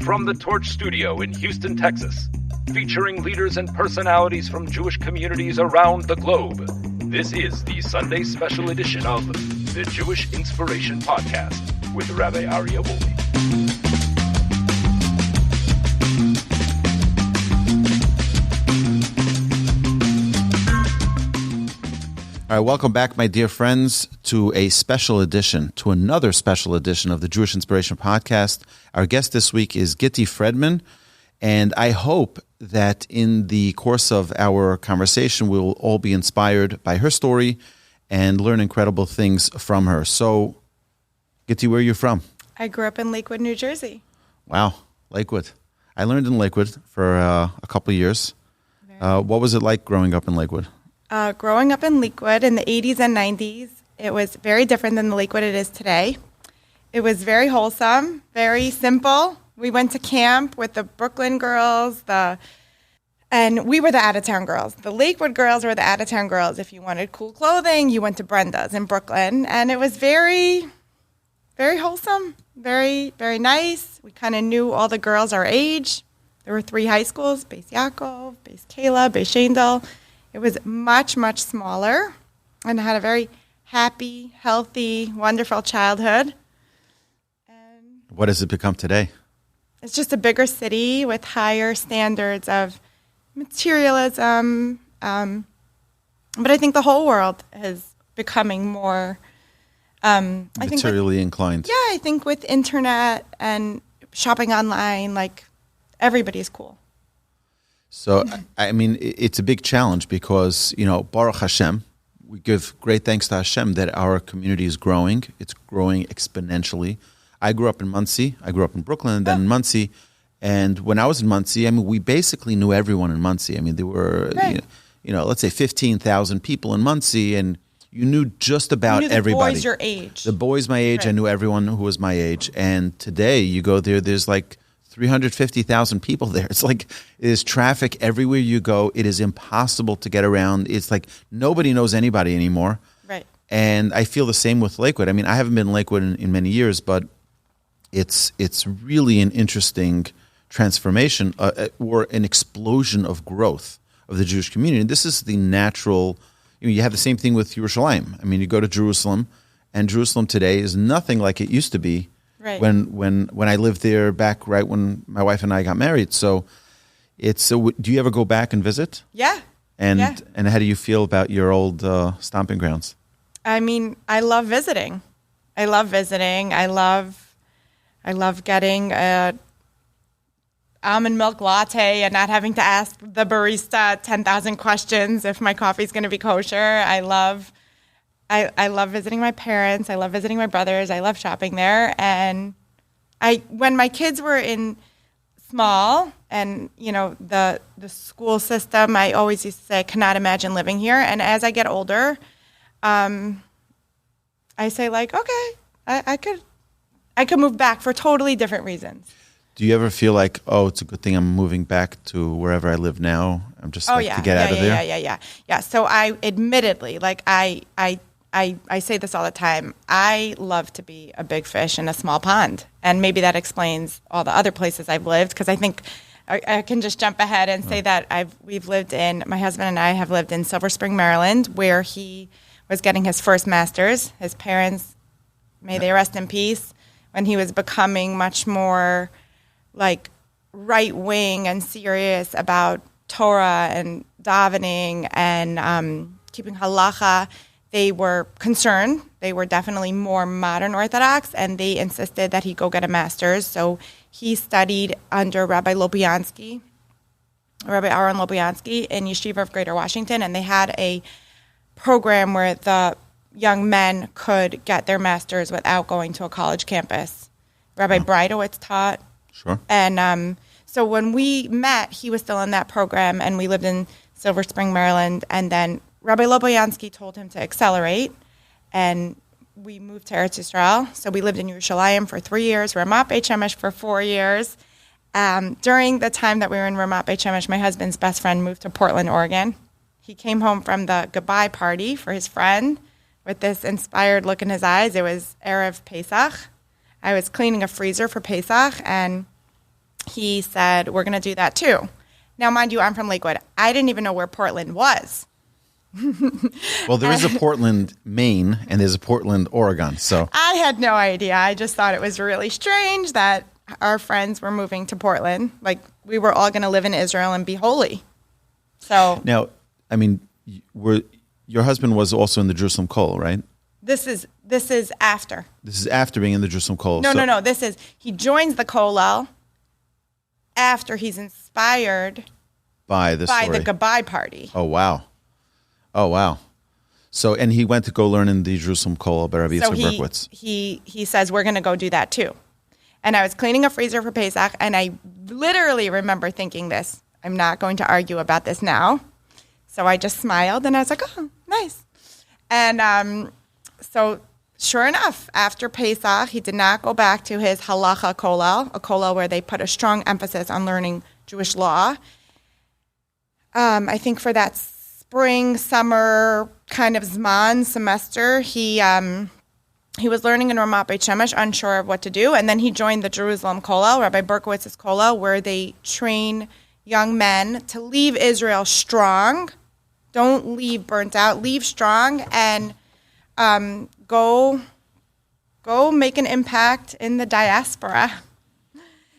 From the Torch Studio in Houston, Texas, featuring leaders and personalities from Jewish communities around the globe, this is the Sunday special edition of the Jewish Inspiration Podcast with Rabbi Aryeh Wolbe. All right, welcome back, my dear friends, to another special edition of the Jewish Inspiration Podcast. Our guest this week is Giti Fredman, and I hope that in the course of our conversation, we will all be inspired by her story and learn incredible things from her. So, Giti, where are you from? I grew up in Lakewood, New Jersey. Wow, Lakewood. I learned in Lakewood for a couple of years. What was it like growing up in Lakewood? Growing up in Lakewood in the 80s and 90s, it was very different than the Lakewood it is today. It was very wholesome, very simple. We went to camp with the Brooklyn girls, and we were the out-of-town girls. The Lakewood girls were the out-of-town girls. If you wanted cool clothing, you went to Brenda's in Brooklyn. And it was very, very wholesome, very, very nice. We kind of knew all the girls our age. There were 3 high schools, Beis Yaakov, Beis Kayla, Beis Shendel. It was much, much smaller, and I had a very happy, healthy, wonderful childhood. And what has it become today? It's just a bigger city with higher standards of materialism. But I think the whole world is becoming more materially inclined. Yeah, I think with internet and shopping online, like everybody's cool. So, I mean, it's a big challenge because, Baruch Hashem, we give great thanks to Hashem that our community is growing. It's growing exponentially. I grew up in Monsey. I grew up in Brooklyn and then in Monsey. And when I was in Monsey, we basically knew everyone in Monsey. There were, let's say 15,000 people in Monsey, and you knew just about everybody. The boys your age. The boys my age. Right. I knew everyone who was my age. And today you go there, there's like 350,000 people there. It's like there's traffic everywhere you go. It is impossible to get around. It's like nobody knows anybody anymore. Right. And I feel the same with Lakewood. I haven't been in Lakewood in many years, but it's really an interesting transformation or an explosion of growth of the Jewish community. And this is the natural. You have the same thing with Yerushalayim. You go to Jerusalem, and Jerusalem today is nothing like it used to be. Right. When I lived there back right when my wife and I got married. So do you ever go back and visit? Yeah. And how do you feel about your old stomping grounds? I love visiting. I love getting a almond milk latte and not having to ask the barista 10,000 questions if my coffee's going to be kosher. I love visiting my parents. I love visiting my brothers. I love shopping there. And when my kids were in small and, the school system, I always used to say, I cannot imagine living here. And as I get older, I say okay, I could move back for totally different reasons. Do you ever feel like, it's a good thing I'm moving back to wherever I live now? I'm just to get out of there? Yeah. So I admittedly, I say this all the time. I love to be a big fish in a small pond. And maybe that explains all the other places I've lived, because I think I can just jump ahead and say that my husband and I have lived in Silver Spring, Maryland, where he was getting his first master's. His parents, may they rest in peace, when he was becoming much more right-wing and serious about Torah and davening and keeping halacha. They were concerned. They were definitely more modern Orthodox, and they insisted that he go get a master's. So he studied under Rabbi Aaron Lopiansky in Yeshiva of Greater Washington, and they had a program where the young men could get their master's without going to a college campus. Rabbi Breidowitz taught. Sure. And so when we met, he was still in that program, and we lived in Silver Spring, Maryland, and then Rabbi Lopiansky told him to accelerate, and we moved to Eretz Yisrael. So we lived in Yerushalayim for 3 years, Ramat Beit Shemesh for 4 years. During the time that we were in Ramat Beit Shemesh, my husband's best friend moved to Portland, Oregon. He came home from the goodbye party for his friend with this inspired look in his eyes. It was Erev Pesach. I was cleaning a freezer for Pesach, and he said, we're going to do that too. Now, mind you, I'm from Lakewood. I didn't even know where Portland was. Well, there is a Portland, Maine, and there's a Portland, Oregon. So I had no idea. I just thought it was really strange that our friends were moving to Portland. Like, we were all going to live in Israel and be holy. So now, I mean, your husband was also in the Jerusalem Kol, right? This is after. This is after being in the Jerusalem Kol. No. He joins the Kollel after he's inspired by the Gabai party. Oh, wow. So, and he went to go learn in the Jerusalem Kol by Rabbi Yitzchak Berkowitz. He says, we're going to go do that too. And I was cleaning a freezer for Pesach, and I literally remember thinking this. I'm not going to argue about this now. So I just smiled, and I was like, oh, nice. And so sure enough, after Pesach, he did not go back to his halacha kollel, a kollel where they put a strong emphasis on learning Jewish law. I think for that spring, summer kind of semester, he was learning in Ramat Beit Shemesh, unsure of what to do, and then he joined the Jerusalem Kollel, Rabbi Berkowitz's Kollel, where they train young men to leave Israel strong. Don't leave burnt out. Leave strong and go make an impact in the diaspora.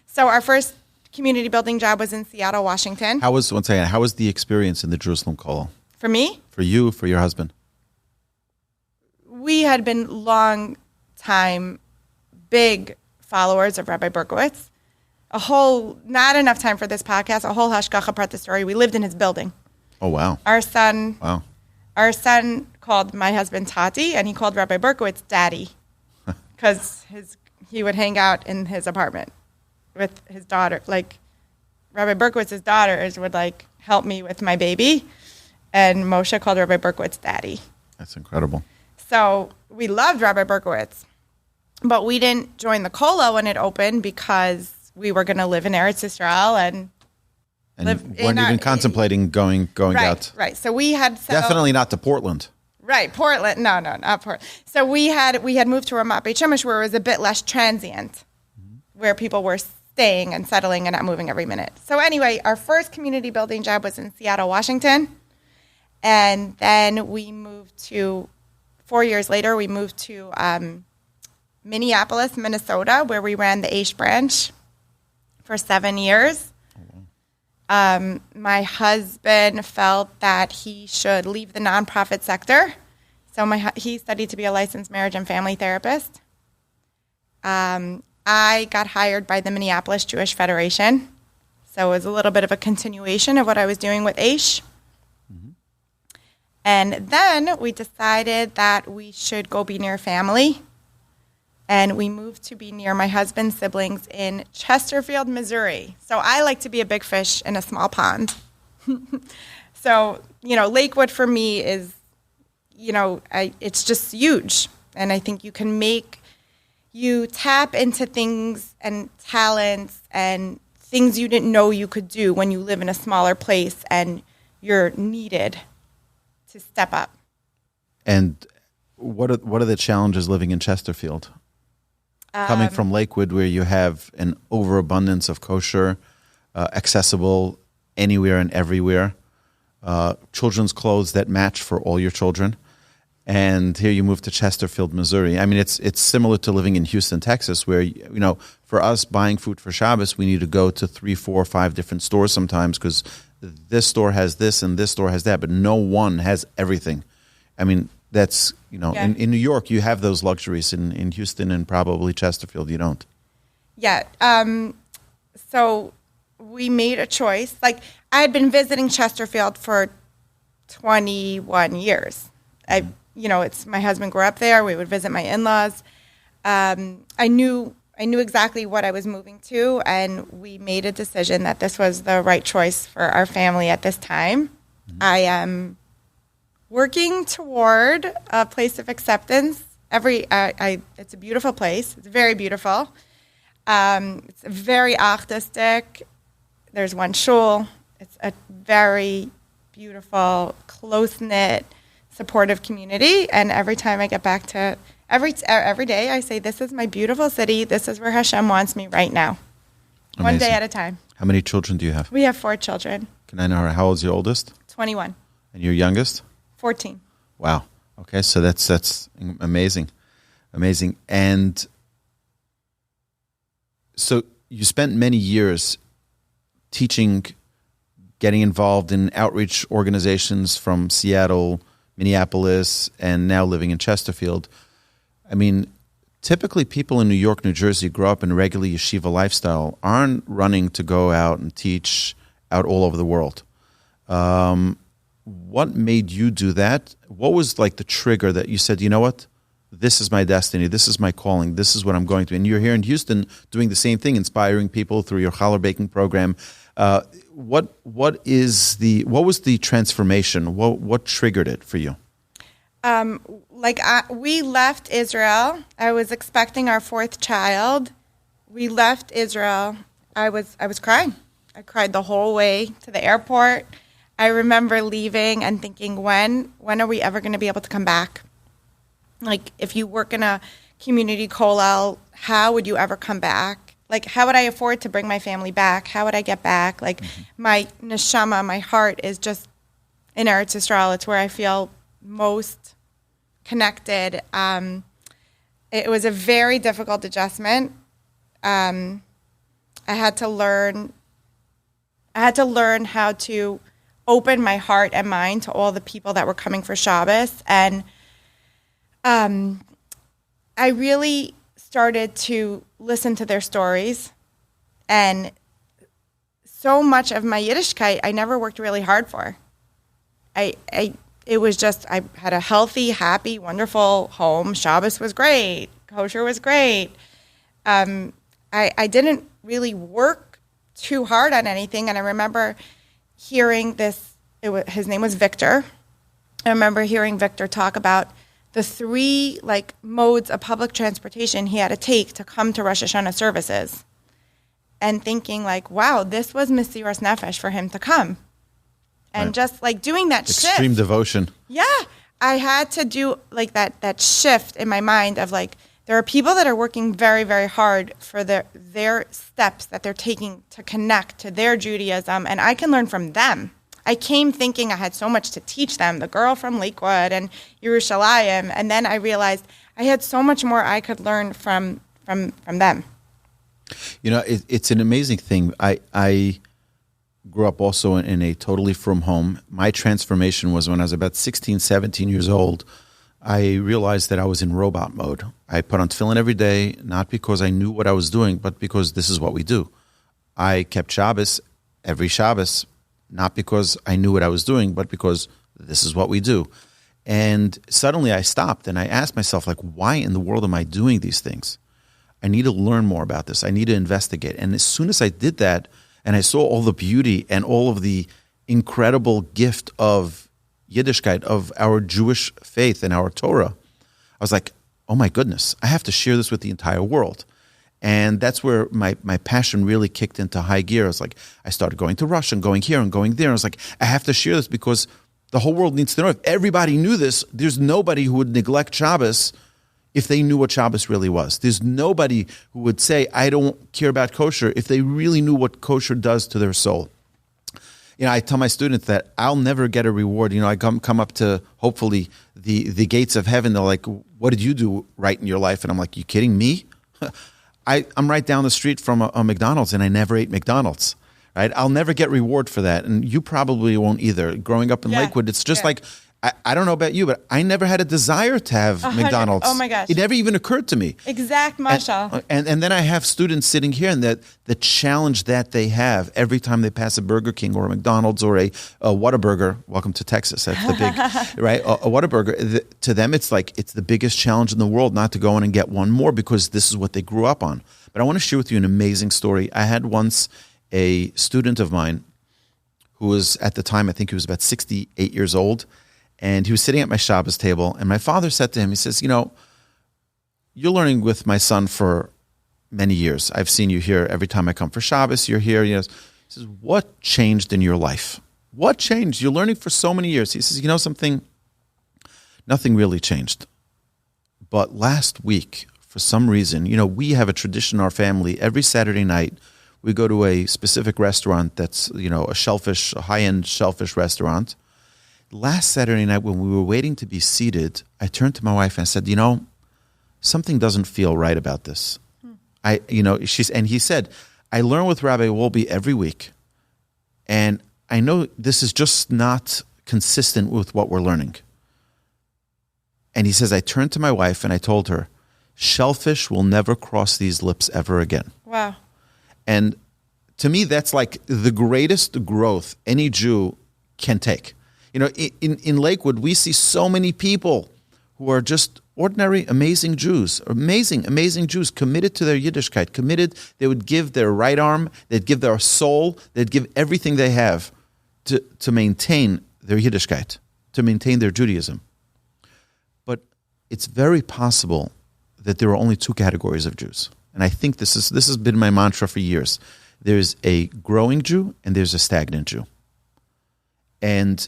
So our first community building job was in Seattle, Washington. How was the experience in the Jerusalem Kollel? For me? For you, for your husband? We had been long time big followers of Rabbi Berkowitz. Not enough time for this podcast, a whole hashgacha prat story. We lived in his building. Oh, wow. Our son called my husband Tati, and he called Rabbi Berkowitz Daddy because he would hang out in his apartment with his daughter. Like, Rabbi Berkowitz's daughters would, like, help me with my baby, and Moshe called Rabbi Berkowitz Daddy. That's incredible. So we loved Rabbi Berkowitz, but we didn't join the Kollel when it opened because we were going to live in Eretz Yisrael and weren't even contemplating going out. Right. So we had definitely not to Portland. Right, Portland. No, not Portland. So we had moved to Ramat Beit Shemesh, where it was a bit less transient, where people were staying and settling and not moving every minute. So anyway, our first community building job was in Seattle, Washington, and then we moved to. 4 years later, we moved to Minneapolis, Minnesota, where we ran the Aish branch for 7 years. My husband felt that he should leave the nonprofit sector. So he studied to be a licensed marriage and family therapist. I got hired by the Minneapolis Jewish Federation. So it was a little bit of a continuation of what I was doing with Aish. And then we decided that we should go be near family. And we moved to be near my husband's siblings in Chesterfield, Missouri. So I like to be a big fish in a small pond. So, Lakewood for me is, it's just huge. And I think you tap into things and talents and things you didn't know you could do when you live in a smaller place and you're needed to step up. And what are the challenges living in Chesterfield? Coming from Lakewood, where you have an overabundance of kosher, accessible anywhere and everywhere, children's clothes that match for all your children, and here you move to Chesterfield, Missouri. I mean, it's similar to living in Houston, Texas, where for us buying food for Shabbos, we need to go to 3, 4, 5 different stores sometimes because this store has this and this store has that, but no one has everything. I mean, that's, in New York, you have those luxuries. In Houston and probably Chesterfield, you don't. Yeah. So we made a choice. Like, I had been visiting Chesterfield for 21 years. It's my husband grew up there. We would visit my in-laws. I knew exactly what I was moving to, and we made a decision that this was the right choice for our family at this time. I am working toward a place of acceptance. It's a beautiful place. It's very beautiful. It's very artistic. There's one shul. It's a very beautiful, close-knit, supportive community. And every time I get back to every day, I say, this is my beautiful city. This is where Hashem wants me right now. One day Amazing. at a time. How many children do you have? We have 4 children. Can I know how old's your oldest? 21. And your youngest? 14. Wow. Okay, so that's amazing. Amazing. And so you spent many years teaching, getting involved in outreach organizations from Seattle, Minneapolis, and now living in Chesterfield. I mean, typically people in New York, New Jersey, grow up in a regular yeshiva lifestyle, aren't running to go out and teach out all over the world. What made you do that? What was like the trigger that you said, you know what? This is my destiny. This is my calling. This is what I'm going to. And you're here in Houston doing the same thing, inspiring people through your challah baking program. What was the transformation? What triggered it for you? We left Israel. I was expecting our 4th child. We left Israel. I was crying. I cried the whole way to the airport. I remember leaving and thinking, when are we ever going to be able to come back? Like, if you work in a community kollel, how would you ever come back? Like, how would I afford to bring my family back? How would I get back? Like, my neshama, my heart is just in Eretz Yisrael. It's where I feel most connected. It was a very difficult adjustment. I had to learn how to open my heart and mind to all the people that were coming for Shabbos. And I really started to listen to their stories. And so much of my Yiddishkeit I never worked really hard for. It was just, I had a healthy, happy, wonderful home. Shabbos was great. Kosher was great. I didn't really work too hard on anything. And I remember hearing this, his name was Victor. I remember hearing Victor talk about the 3 modes of public transportation he had to take to come to Rosh Hashanah services. And thinking wow, this was Mesiras Nefesh for him to come. And right. Just doing that shift. Extreme devotion. Yeah. I had to do that shift in my mind of there are people that are working very, very hard for their steps that they're taking to connect to their Judaism, and I can learn from them. I came thinking I had so much to teach them, the girl from Lakewood and Yerushalayim, and then I realized I had so much more I could learn from them. You know, it's an amazing thing. I grew up also in a totally frum home. My transformation was when I was about 16, 17 years old. I realized that I was in robot mode. I put on tefillin every day, not because I knew what I was doing, but because this is what we do. I kept Shabbos every Shabbos, not because I knew what I was doing, but because this is what we do. And suddenly I stopped and I asked myself, why in the world am I doing these things? I need to learn more about this. I need to investigate. And as soon as I did that, and I saw all the beauty and all of the incredible gift of Yiddishkeit, of our Jewish faith and our Torah, I was like, oh my goodness, I have to share this with the entire world. And that's where my passion really kicked into high gear. I was like, I started going to Russia and going here and going there. I was like, I have to share this because the whole world needs to know. If everybody knew this, there's nobody who would neglect Shabbos if they knew what Shabbos really was. There's nobody who would say, I don't care about kosher, if they really knew what kosher does to their soul. You know, I tell my students that I'll never get a reward. You know, I come up to, hopefully, the gates of heaven. They're like, what did you do right in your life? And I'm like, you kidding me? I'm right down the street from a McDonald's, and I never ate McDonald's. Right? I'll never get reward for that, and you probably won't either. Growing up in Lakewood, it's just like, I don't know about you, but I never had a desire to have McDonald's. Oh my gosh. It never even occurred to me. Exact mashal. And then I have students sitting here, and the challenge that they have every time they pass a Burger King or a McDonald's or a Whataburger. Welcome to Texas. That's the big, right? A Whataburger. To them, it's like, it's the biggest challenge in the world not to go in and get one more because this is what they grew up on. But I want to share with you an amazing story. I had once a student of mine who was, at the time, I think he was about 68 years old. And he was sitting at my Shabbos table, and my father said to him, he says, you know, you're learning with my son for many years. I've seen you here every time I come for Shabbos. You're here. You know. He says, what changed in your life? What changed? You're learning for so many years. He says, you know something? Nothing really changed. But last week, for some reason, you know, we have a tradition in our family. Every Saturday night, We go to a specific restaurant that's, a high-end shellfish restaurant. Last Saturday night when we were waiting to be seated, I turned to my wife and I said, something doesn't feel right about this. He said, I learn with Rabbi Wolbe every week, and I know this is just not consistent with what we're learning. And he says, I turned to my wife and I told her, shellfish will never cross these lips ever again. Wow. And to me, that's like the greatest growth any Jew can take. In Lakewood, we see so many people who are just ordinary, amazing Jews, amazing Jews, committed to their Yiddishkeit, committed. They would give their right arm, they'd give their soul, they'd give everything they have to maintain their Yiddishkeit, to maintain their Judaism. But it's very possible that there are only two categories of Jews. And I think this has been my mantra for years. There's a growing Jew and there's a stagnant Jew. And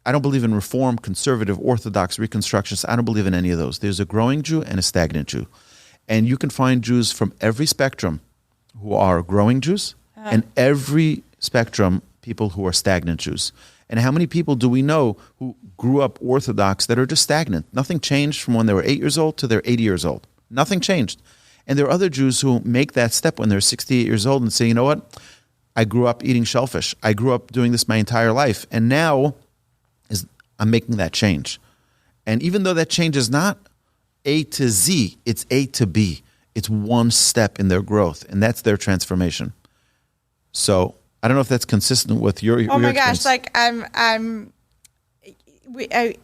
I don't believe in Reform, Conservative, Orthodox, Reconstructionists. I don't believe in any of those. There's a growing Jew and a stagnant Jew. And you can find Jews from every spectrum who are growing Jews and every spectrum people who are stagnant Jews. And how many people do we know who grew up Orthodox that are just stagnant? Nothing changed from when they were 8 years old to they're 80 years old. Nothing changed. And there are other Jews who make that step when they're 68 years old and say, you know what? I grew up eating shellfish. I grew up doing this my entire life. And now I'm making that change. And even though that change is not A to Z, it's A to B. It's one step in their growth, and that's their transformation. So I don't know if that's consistent with your Oh my experience. gosh, like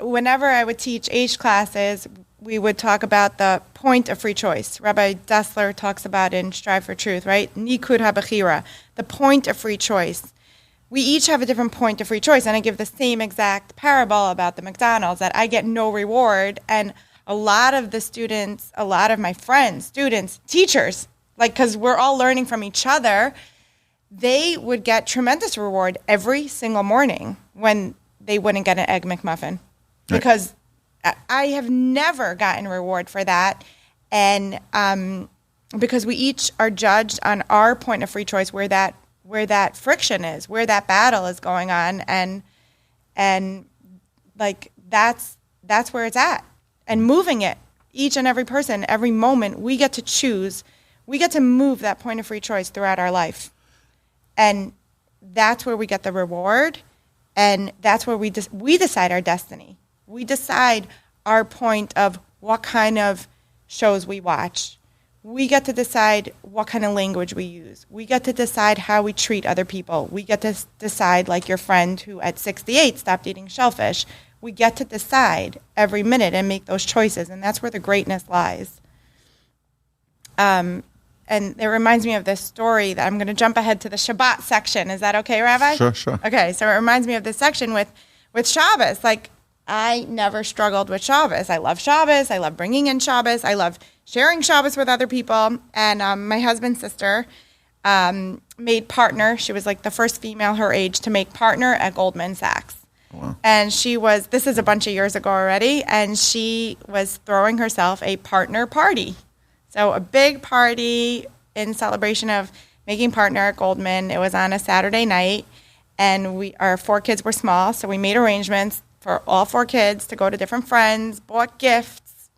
whenever I would teach age classes, we would talk about the point of free choice. Rabbi Dessler talks about in Strive for Truth, right? Nikud habachira, the point of free choice. We each have a different point of free choice, and I give the same exact parable about the McDonald's, that I get no reward, and a lot of the students, a lot of my friends, students, teachers, because we're all learning from each other, they would get tremendous reward every single morning when they wouldn't get an Egg McMuffin. Because I have never gotten reward for that, and because we each are judged on our point of free choice, where that friction is, where that battle is going on, and like that's where it's at. And moving it, each and every person, every moment, we get to choose, we get to move that point of free choice throughout our life. And that's where we get the reward, and that's where we decide our destiny. We decide our point of what kind of shows we watch. We get to decide what kind of language we use. We get to decide how we treat other people. We get to decide, like your friend who at 68 stopped eating shellfish. We get to decide every minute and make those choices, and that's where the greatness lies. And it reminds me of this story that I'm going to jump ahead to the Shabbat section. Is that okay, Rabbi? Sure. Okay, so it reminds me of this section with Shabbos. Like, I never struggled with Shabbos. I love Shabbos. I love bringing in Shabbos. I love sharing Shabbos with other people. And my husband's sister made partner. She was like the first female her age to make partner at Goldman Sachs. Wow. And this is a bunch of years ago already, and she was throwing herself a partner party. So a big party in celebration of making partner at Goldman. It was on a Saturday night, and our 4 kids were small, so we made arrangements for all 4 kids to go to different friends, bought gifts,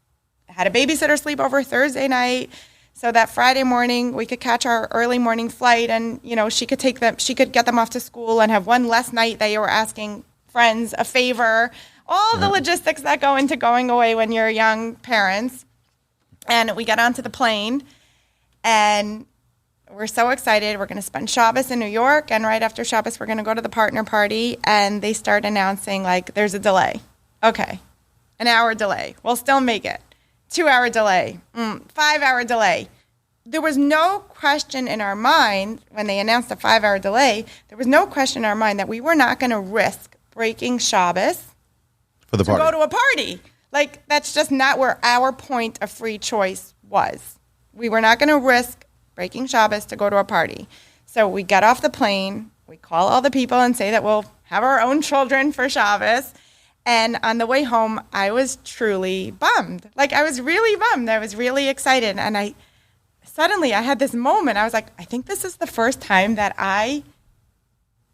had a babysitter sleepover Thursday night, so that Friday morning we could catch our early morning flight, and she could get them off to school and have one less night that you were asking friends a favor. All the logistics that go into going away when you're young parents. And we got onto the plane, and we're so excited. We're going to spend Shabbos in New York, and right after Shabbos, we're going to go to the partner party, and they start announcing, like, there's a delay. Okay, an hour delay. We'll still make it. 2-hour delay. 5-hour delay. There was no question in our mind, when they announced a 5-hour delay, there was no question in our mind that we were not going to risk breaking Shabbos For the party. to go to a party. Like, that's just not where our point of free choice was. We were not going to risk breaking Shabbos to go to a party. So we get off the plane, we call all the people and say that we'll have our own children for Shabbos. And on the way home, I was truly bummed. Like, I was really bummed. I was really excited. And I suddenly I had this moment. I was like, I think this is the first time that I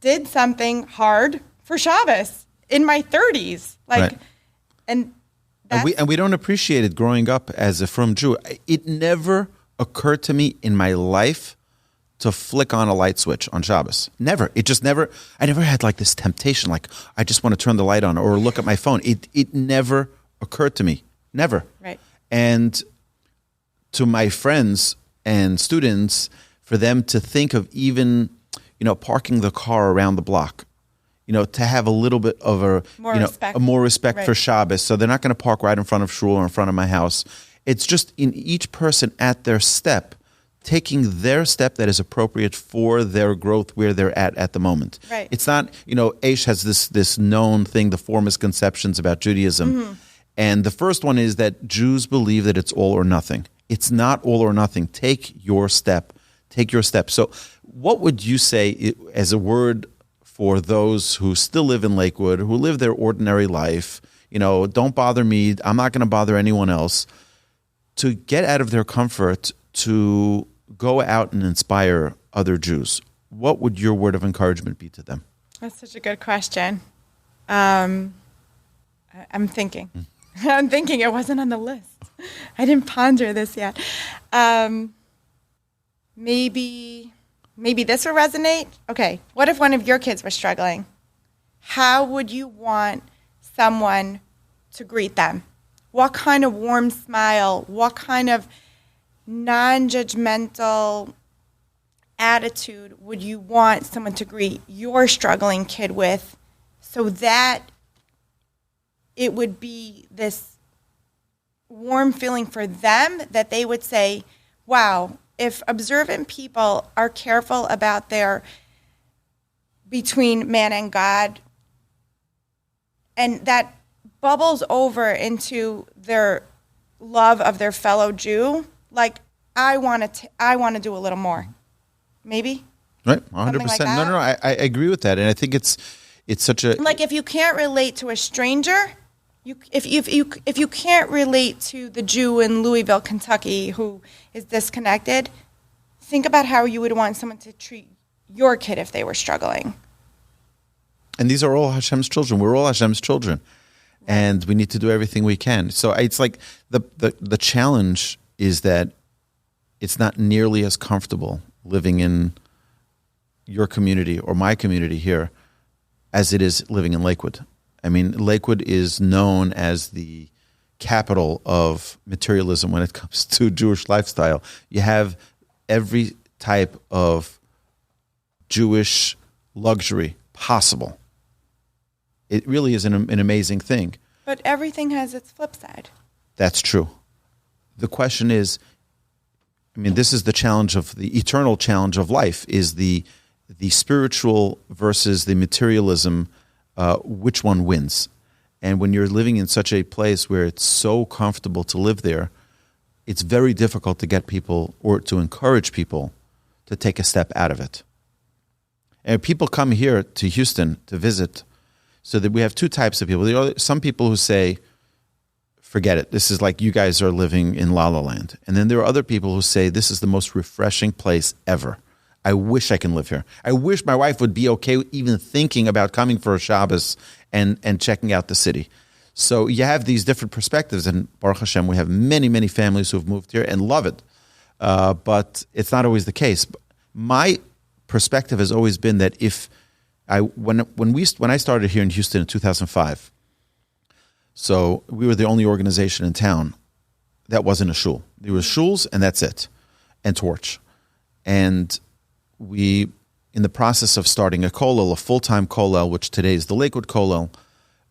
did something hard for Shabbos in my 30s. Like, Right. and we don't appreciate it growing up as a frum Jew. It never occurred to me in my life to flick on a light switch on Shabbos. Never. It just never. I never had like this temptation. Like I just want to turn the light on or look at my phone. It never occurred to me. Never. Right. And to my friends and students, for them to think of even, parking the car around the block, to have a little bit of more respect Right. for Shabbos. So they're not going to park right in front of shul or in front of my house. It's just in each person at their step, taking their step that is appropriate for their growth where they're at the moment. Right. It's not, Aish has this known thing, the four misconceptions about Judaism. Mm-hmm. And the first one is that Jews believe that it's all or nothing. It's not all or nothing. Take your step. Take your step. So what would you say as a word for those who still live in Lakewood, who live their ordinary life, don't bother me, I'm not going to bother anyone else, to get out of their comfort, to go out and inspire other Jews? What would your word of encouragement be to them? That's such a good question. I'm thinking. I'm thinking. It wasn't on the list. I didn't ponder this yet. Maybe this will resonate. Okay, what if one of your kids was struggling? How would you want someone to greet them? What kind of warm smile? What kind of non-judgmental attitude would you want someone to greet your struggling kid with, so that it would be this warm feeling for them, that they would say, wow, if observant people are careful about their between man and God, and that bubbles over into their love of their fellow Jew, like I want to do a little more. Maybe? Right, 100%. Something like that? No, I agree with that. And I think it's such a... Like if you can't relate to a stranger, if you can't relate to the Jew in Louisville, Kentucky, who is disconnected, think about how you would want someone to treat your kid if they were struggling. And these are all Hashem's children. We're all Hashem's children. And we need to do everything we can. So it's like the challenge is that it's not nearly as comfortable living in your community or my community here as it is living in Lakewood. I mean, Lakewood is known as the capital of materialism when it comes to Jewish lifestyle. You have every type of Jewish luxury possible. It really is an amazing thing. But everything has its flip side. That's true. The question is, I mean, this is the challenge of the eternal challenge of life, is the spiritual versus the materialism, which one wins? And when you're living in such a place where it's so comfortable to live there, it's very difficult to get people or to encourage people to take a step out of it. And people come here to Houston to visit, so that we have two types of people. There are some people who say, forget it, this is like you guys are living in La La Land. And then there are other people who say, this is the most refreshing place ever. I wish I can live here. I wish my wife would be okay even thinking about coming for a Shabbos and checking out the city. So you have these different perspectives, and Baruch Hashem, we have many, many families who have moved here and love it. But it's not always the case. My perspective has always been that when I started here in Houston in 2005, so we were the only organization in town that wasn't a shul. There was shuls, and that's it, and Torch. And we, in the process of starting a kollel, a full-time kollel, which today is the Lakewood kollel,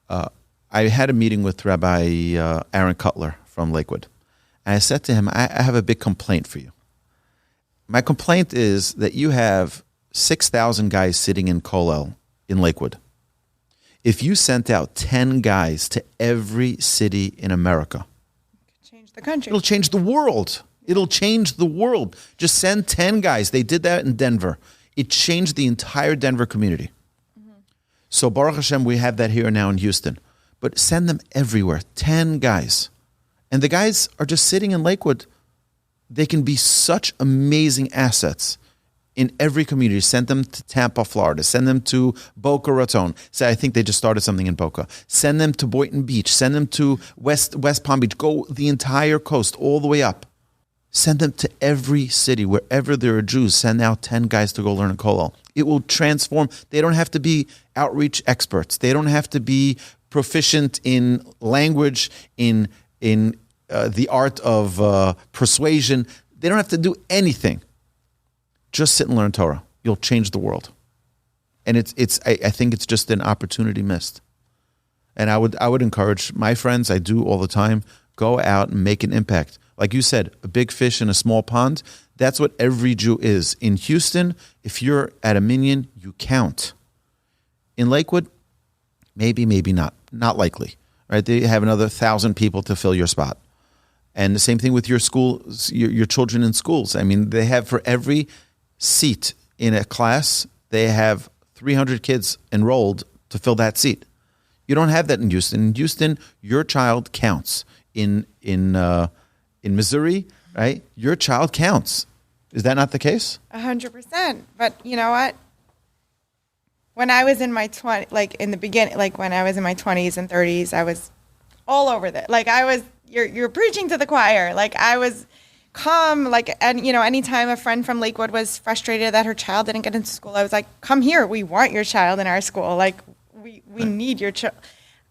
I had a meeting with Rabbi Aaron Cutler from Lakewood. And I said to him, I have a big complaint for you. My complaint is that you have 6,000 guys sitting in kollel in Lakewood. If you sent out 10 guys to every city in America, Change the country. it'll change the world. It'll change the world. Just send 10 guys. They did that in Denver. It changed the entire Denver community. Mm-hmm. So Baruch Hashem, we have that here now in Houston. But send them everywhere, 10 guys. And the guys are just sitting in Lakewood. they can be such amazing assets in every community. Send them to Tampa, Florida. Send them to Boca Raton. Say, I think they just started something in Boca. Send them to Boynton Beach. Send them to West Palm Beach. Go the entire coast, all the way up. Send them to every city. Wherever there are Jews, send out 10 guys to go learn a kollel. It will transform. They don't have to be outreach experts. They don't have to be proficient in language, in the art of persuasion. They don't have to do anything. Just sit and learn Torah. You'll change the world. And I think it's just an opportunity missed. And I would encourage my friends, I do all the time, go out and make an impact. Like you said, a big fish in a small pond, that's what every Jew is. In Houston, if you're at a minyan, you count. In Lakewood, maybe not. Not likely. Right? They have another 1,000 people to fill your spot. And the same thing with your schools, your children in schools. I mean, they have for every seat in a class, they have 300 kids enrolled to fill that seat. You don't have that in Houston. In Houston, your child counts. In Missouri, right? Your child counts. Is that not the case? 100%. But you know what? When I was in my 20s, like in the beginning, like when I was in my 20s and 30s, I was all over that. Like you're preaching to the choir. Like I was calm. Like, and you know, anytime a friend from Lakewood was frustrated that her child didn't get into school, I was like, come here. We want your child in our school. Like we need your child.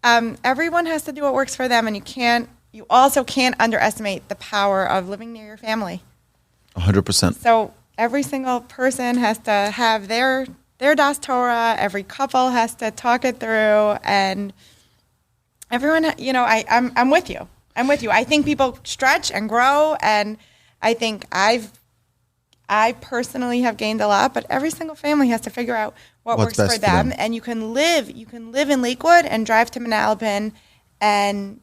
Everyone has to do what works for them. And you also can't underestimate the power of living near your family. 100%. So every single person has to have their Das Torah. Every couple has to talk it through, and everyone, you know, I'm with you. I'm with you. I think people stretch and grow, and I think I personally have gained a lot. But every single family has to figure out what What's works for them. And you can live in Lakewood and drive to Manalapan and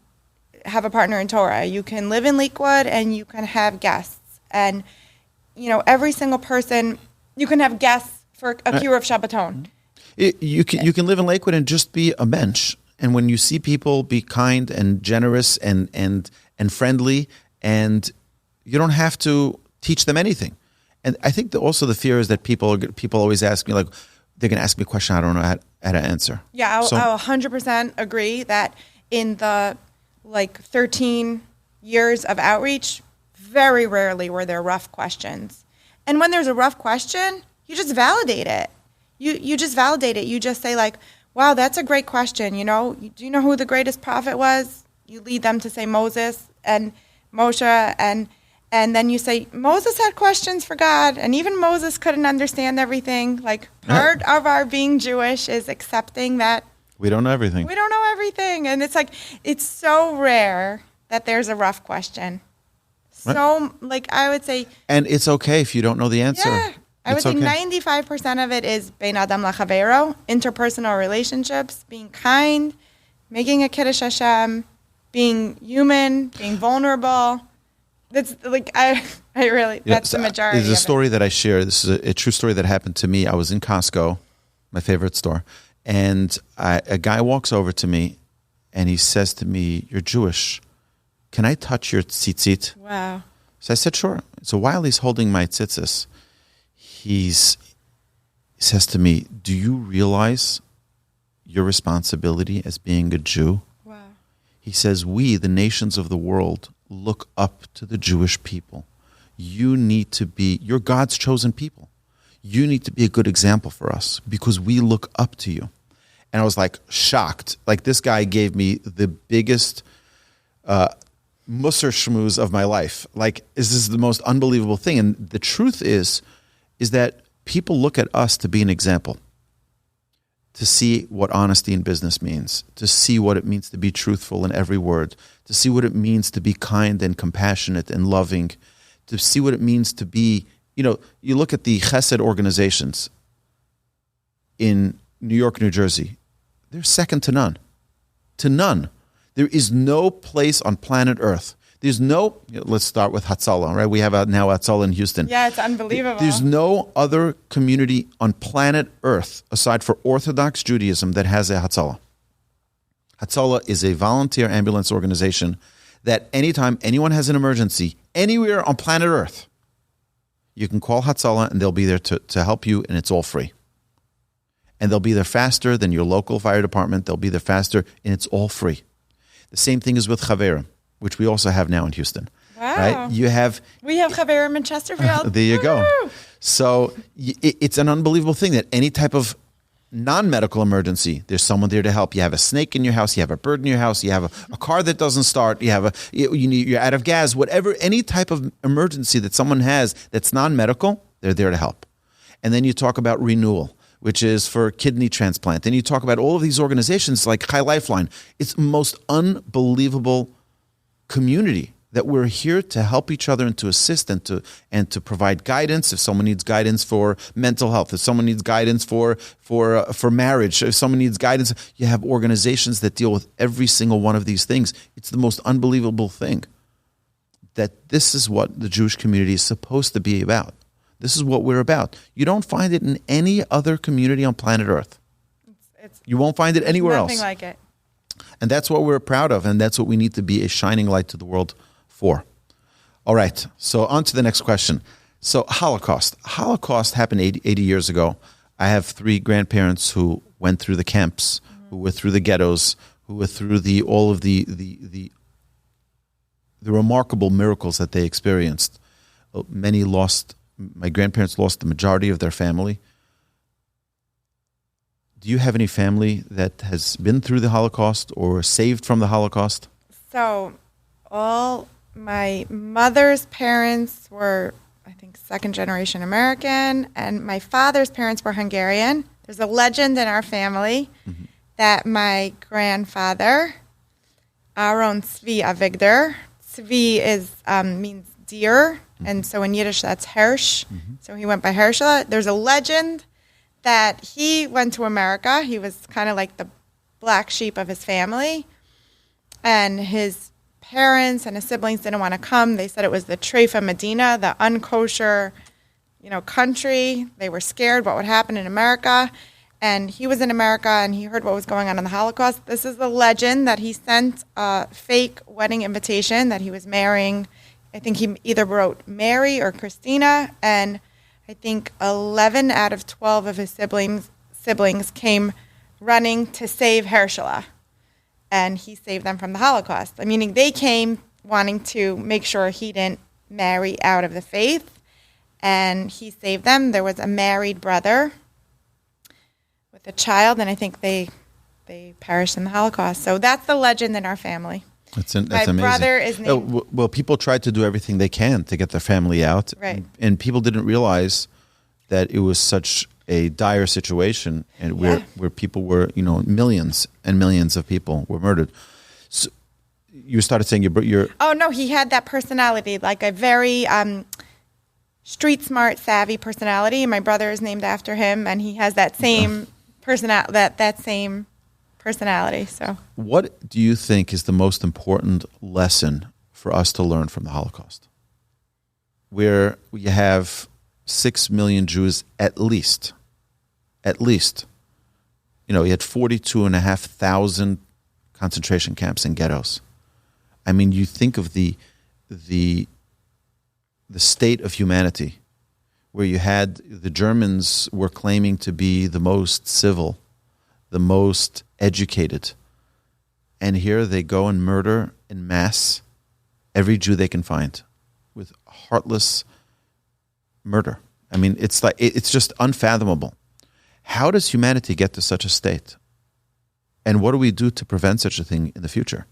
have a partner in Torah. You can live in Lakewood and you can have guests, and you know, every single person, you can have guests for a cure of Shabbaton. You can live in Lakewood and just be a bench. And when you see people, be kind and generous and friendly, and you don't have to teach them anything. And I think also the fear is that people always ask me, like, they're going to ask me a question I don't know how to answer. Yeah, I'll 100% agree that in the 13 years of outreach, very rarely were there rough questions. And when there's a rough question, you just validate it. You just validate it. You just say like, wow, that's a great question. You know, do you know who the greatest prophet was? You lead them to say Moses and Moshe, and then you say Moses had questions for God, and even Moses couldn't understand everything. Like part of our being Jewish is accepting that we don't know everything. We don't know everything, and it's like it's so rare that there's a rough question. So, I would say, and it's okay if you don't know the answer. Yeah, I would say 95% of it is bein adam lachavero, interpersonal relationships, being kind, making a kiddush Hashem, being human, being vulnerable. That's I really, that's the majority. There's a story that I share. This is a true story that happened to me. I was in Costco, my favorite store, and a guy walks over to me, and he says to me, "You're Jewish. Can I touch your tzitzit?" Wow. So I said, sure. So while he's holding my tzitzis, he says to me, "Do you realize your responsibility as being a Jew?" Wow. He says, "We, the nations of the world, look up to the Jewish people. You're God's chosen people. You need to be a good example for us because we look up to you." And I was shocked. This guy gave me the biggest musser schmooze of my life. This is the most unbelievable thing. And the truth is that people look at us to be an example, to see what honesty in business means, to see what it means to be truthful in every word, to see what it means to be kind and compassionate and loving, to see what it means to be, you look at the chesed organizations in New York, New Jersey, they're second to none. To none. There is no place on planet Earth. Let's start with Hatzalah, right? We have now Hatzalah in Houston. Yeah, it's unbelievable. There's no other community on planet Earth, aside for Orthodox Judaism, that has a Hatzalah. Hatzalah is a volunteer ambulance organization that anytime anyone has an emergency, anywhere on planet Earth, you can call Hatzalah and they'll be there to help you, and it's all free. And they'll be there faster than your local fire department. They'll be there faster, and it's all free. The same thing is with Chaverim, which we also have now in Houston. Wow. Right? We have Chaverim in Chesterfield. There you go. So it's an unbelievable thing that any type of non-medical emergency, there's someone there to help. You have a snake in your house, you have a bird in your house, you have a car that doesn't start, you're out of gas, whatever, any type of emergency that someone has that's non-medical, they're there to help. And then you talk about renewal, which is for kidney transplant. And you talk about all of these organizations like High Lifeline. It's the most unbelievable community that we're here to help each other and to assist and to provide guidance. If someone needs guidance for mental health, if someone needs guidance for marriage, if someone needs guidance, you have organizations that deal with every single one of these things. It's the most unbelievable thing that this is what the Jewish community is supposed to be about. This is what we're about. You don't find it in any other community on planet Earth. You won't find it anywhere else. Nothing like it. And that's what we're proud of, and that's what we need to be a shining light to the world for. All right, so on to the next question. So Holocaust. Holocaust happened 80 years ago. I have 3 grandparents who went through the camps, who were through the ghettos, who were through all of the remarkable miracles that they experienced. My grandparents lost the majority of their family. Do you have any family that has been through the Holocaust or saved from the Holocaust? So all my mother's parents were, I think, second-generation American, and my father's parents were Hungarian. There's a legend in our family that my grandfather, Aaron Tzvi Avigdor, Tzvi means deer, and so in Yiddish that's Hirsch. So he went by Herschel. There's a legend that he went to America. He was kind of like the black sheep of his family, and his parents and his siblings didn't want to come. They said it was the Treifa Medina, the unkosher, country. They were scared what would happen in America. And he was in America, and he heard what was going on in the Holocaust. This is the legend that he sent a fake wedding invitation that he was marrying. I think he either wrote Mary or Christina, and I think 11 out of 12 of his siblings came running to save Herschela. And he saved them from the Holocaust. Meaning they came wanting to make sure he didn't marry out of the faith, and he saved them. There was a married brother with a child, and I think they perished in the Holocaust. So that's the legend in our family. That's My amazing. brother is named... Well, people tried to do everything they can to get their family out. Right. And people didn't realize that it was such a dire situation, and where people were, millions and millions of people were murdered. So you started saying your Oh, no, he had that personality, like a very street smart, savvy personality. My brother is named after him, and he has that same same personality. So, what do you think is the most important lesson for us to learn from the Holocaust? Where we have 6 million Jews at least. You had 42,500 concentration camps and ghettos. I mean, you think of the state of humanity, where you had the Germans were claiming to be the most civil, the most educated, and here they go and murder en masse every Jew they can find with heartless murder. I mean, it's just unfathomable. How does humanity get to such a state? And what do we do to prevent such a thing in the future?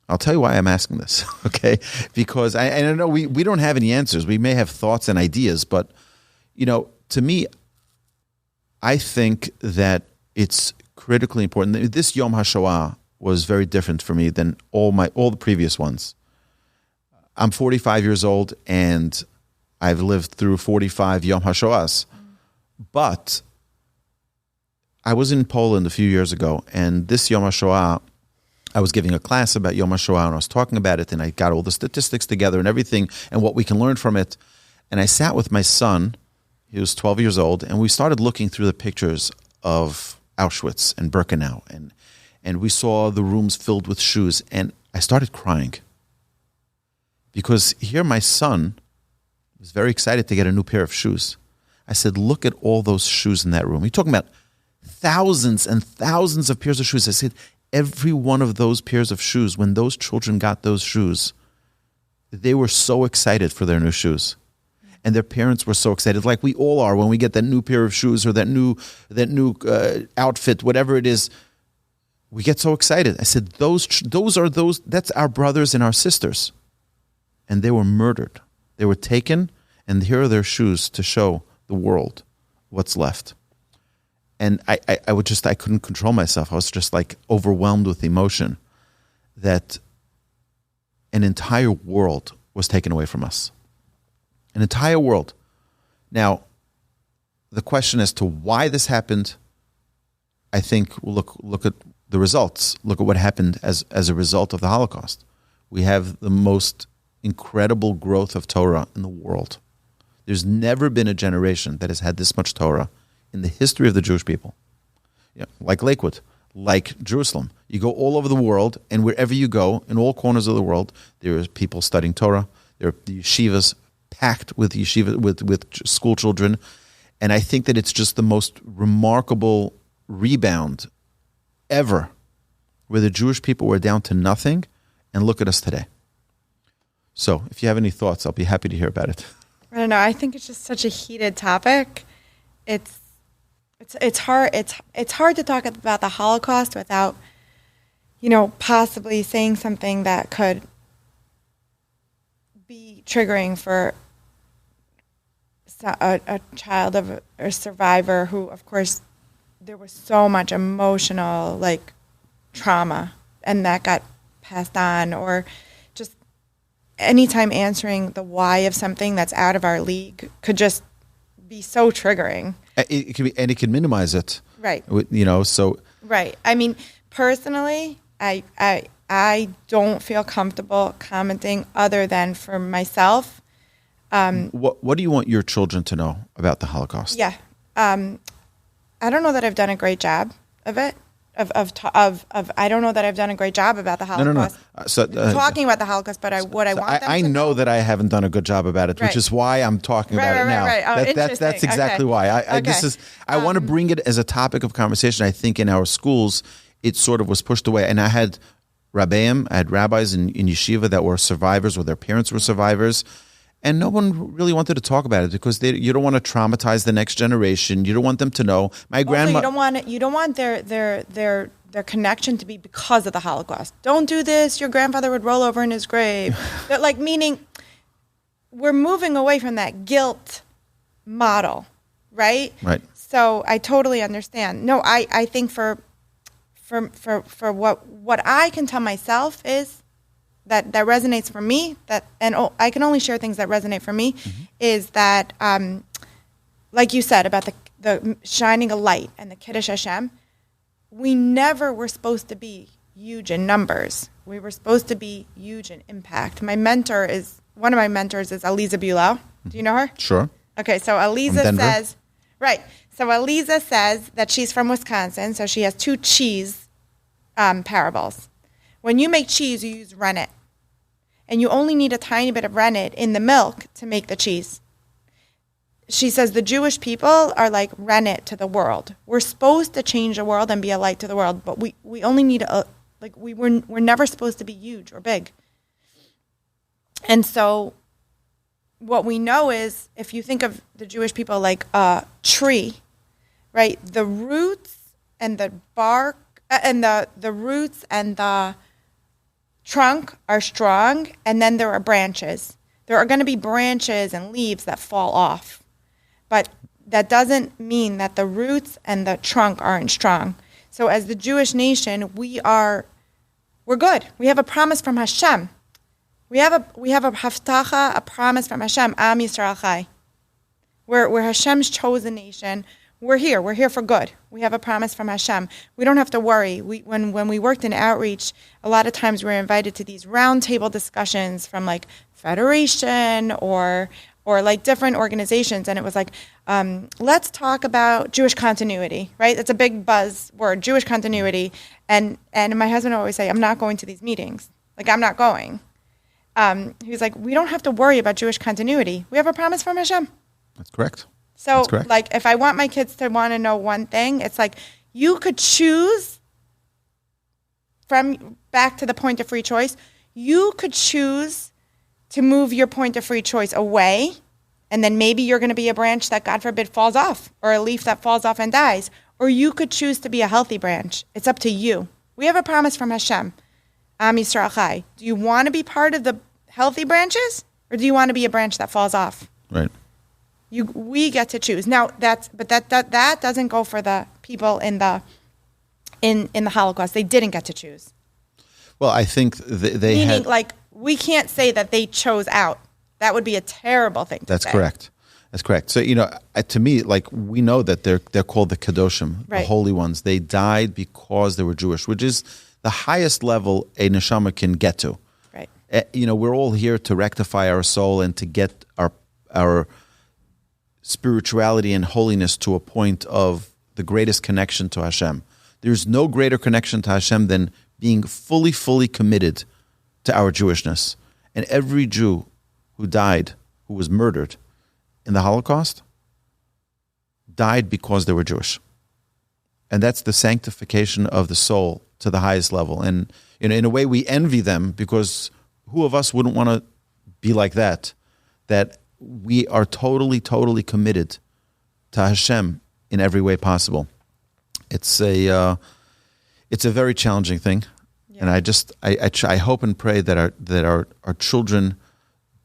I'll tell you why I'm asking this, okay? Because I don't know, we don't have any answers. We may have thoughts and ideas, but, to me, I think that it's critically important. This Yom HaShoah was very different for me than all the previous ones. I'm 45 years old, and I've lived through 45 Yom HaShoahs. But I was in Poland a few years ago, and this Yom HaShoah, I was giving a class about Yom HaShoah, and I was talking about it, and I got all the statistics together and everything and what we can learn from it. And I sat with my son, he was 12 years old, and we started looking through the pictures of Auschwitz and Birkenau and we saw the rooms filled with shoes, and I started crying. Because here my son was very excited to get a new pair of shoes. I said, look at all those shoes in that room. You're talking about thousands and thousands of pairs of shoes. I said, every one of those pairs of shoes, when those children got those shoes, they were so excited for their new shoes. And their parents were so excited, like we all are when we get that new pair of shoes or that new outfit, whatever it is. We get so excited. I said, that's our brothers and our sisters. And they were murdered. They were taken, and here are their shoes to show the world what's left. And I couldn't control myself. I was just like overwhelmed with emotion that an entire world was taken away from us. An entire world. Now, the question as to why this happened, I think, look at the results. Look at what happened as a result of the Holocaust. We have the most incredible growth of Torah in the world. There's never been a generation that has had this much Torah in the history of the Jewish people. Like Lakewood, like Jerusalem. You go all over the world, and wherever you go, in all corners of the world, there are people studying Torah. There are the yeshivas packed with school children. And I think that it's just the most remarkable rebound ever, where the Jewish people were down to nothing, and look at us today. So if you have any thoughts, I'll be happy to hear about it. I don't know. I think it's just such a heated topic. It's hard to talk about the Holocaust without, possibly saying something that could be triggering for a child of a survivor who, of course, there was so much emotional trauma, and that got passed on, or just anytime answering the why of something that's out of our league could just be so triggering. It can be, and it can minimize it, right? So right. I mean, personally, I don't feel comfortable commenting other than for myself. What do you want your children to know about the Holocaust? Yeah, I don't know that I've done a great job of it. I don't know that I've done a great job about the Holocaust. No. So, talking about the Holocaust, but I want them to I know that I haven't done a good job about it, which is why I'm talking about it now. Right. Oh, that's exactly why. I want to bring it as a topic of conversation. I think in our schools, it sort of was pushed away. And I had rabbis in yeshiva that were survivors, or their parents were survivors. And no one really wanted to talk about it because you don't want to traumatize the next generation. You don't want them to know. My grandma. You don't want their connection to be because of the Holocaust. Don't do this. Your grandfather would roll over in his grave. Meaning, we're moving away from that guilt model, right? Right. So I totally understand. No, I think for what I can tell myself is. That resonates for me, I can only share things that resonate for me, is that, like you said, about the shining a light and the Kiddush Hashem, we never were supposed to be huge in numbers. We were supposed to be huge in impact. One of my mentors is Aliza Bulow. Do you know her? Sure. Okay, so Aliza says, right. So Aliza says that she's from Wisconsin, so she has 2 cheese parables. When you make cheese, you use rennet. And you only need a tiny bit of rennet in the milk to make the cheese. She says the Jewish people are like rennet to the world. We're supposed to change the world and be a light to the world, but we only need we're never supposed to be huge or big. And so what we know is, if you think of the Jewish people like a tree, right? The roots and the bark and the roots and the trunk are strong, and then there are branches. There are going to be branches and leaves that fall off. But that doesn't mean that the roots and the trunk aren't strong. So as the Jewish nation, we're good. We have a promise from Hashem. We have a haftacha, a promise from Hashem, Am Yisrael Chai. We're Hashem's chosen nation. We're here for good. We have a promise from Hashem. We don't have to worry. When we worked in outreach, a lot of times we were invited to these roundtable discussions from Federation or different organizations, and it was let's talk about Jewish continuity, right? It's a big buzzword, Jewish continuity. And my husband would always say, I'm not going to these meetings. Like, I'm not going. He was like, we don't have to worry about Jewish continuity. We have a promise from Hashem. That's correct. So, That's correct. like, if I want my kids to want to know one thing, it's like, you could choose, from back to the point of free choice, you could choose to move your point of free choice away, and then maybe you're going to be a branch that, God forbid, falls off, or a leaf that falls off and dies. Or you could choose to be a healthy branch. It's up to you. We have a promise from Hashem. Am Yisrael Chai. Do you want to be part of the healthy branches, or do you want to be a branch that falls off? Right. We get to choose. Now that doesn't go for the people in the Holocaust. They didn't get to choose. Well, I think they Meaning, had. like, we can't say that they chose out. That would be a terrible thing to That's say. correct. That's correct. So, to me, like, we know that they're called the Kedoshim, the Right. holy ones. They died because they were Jewish, which is the highest level a neshama can get to. Right. We're all here to rectify our soul and to get our spirituality and holiness to a point of the greatest connection to Hashem. There's no greater connection to Hashem than being fully committed to our Jewishness. And every Jew who died, who was murdered in the Holocaust, died because they were Jewish. And that's the sanctification of the soul to the highest level. And in a way, we envy them, because who of us wouldn't want to be like that? That we are totally committed to Hashem in every way possible. It's a very challenging thing, Yeah. and I hope and pray that our children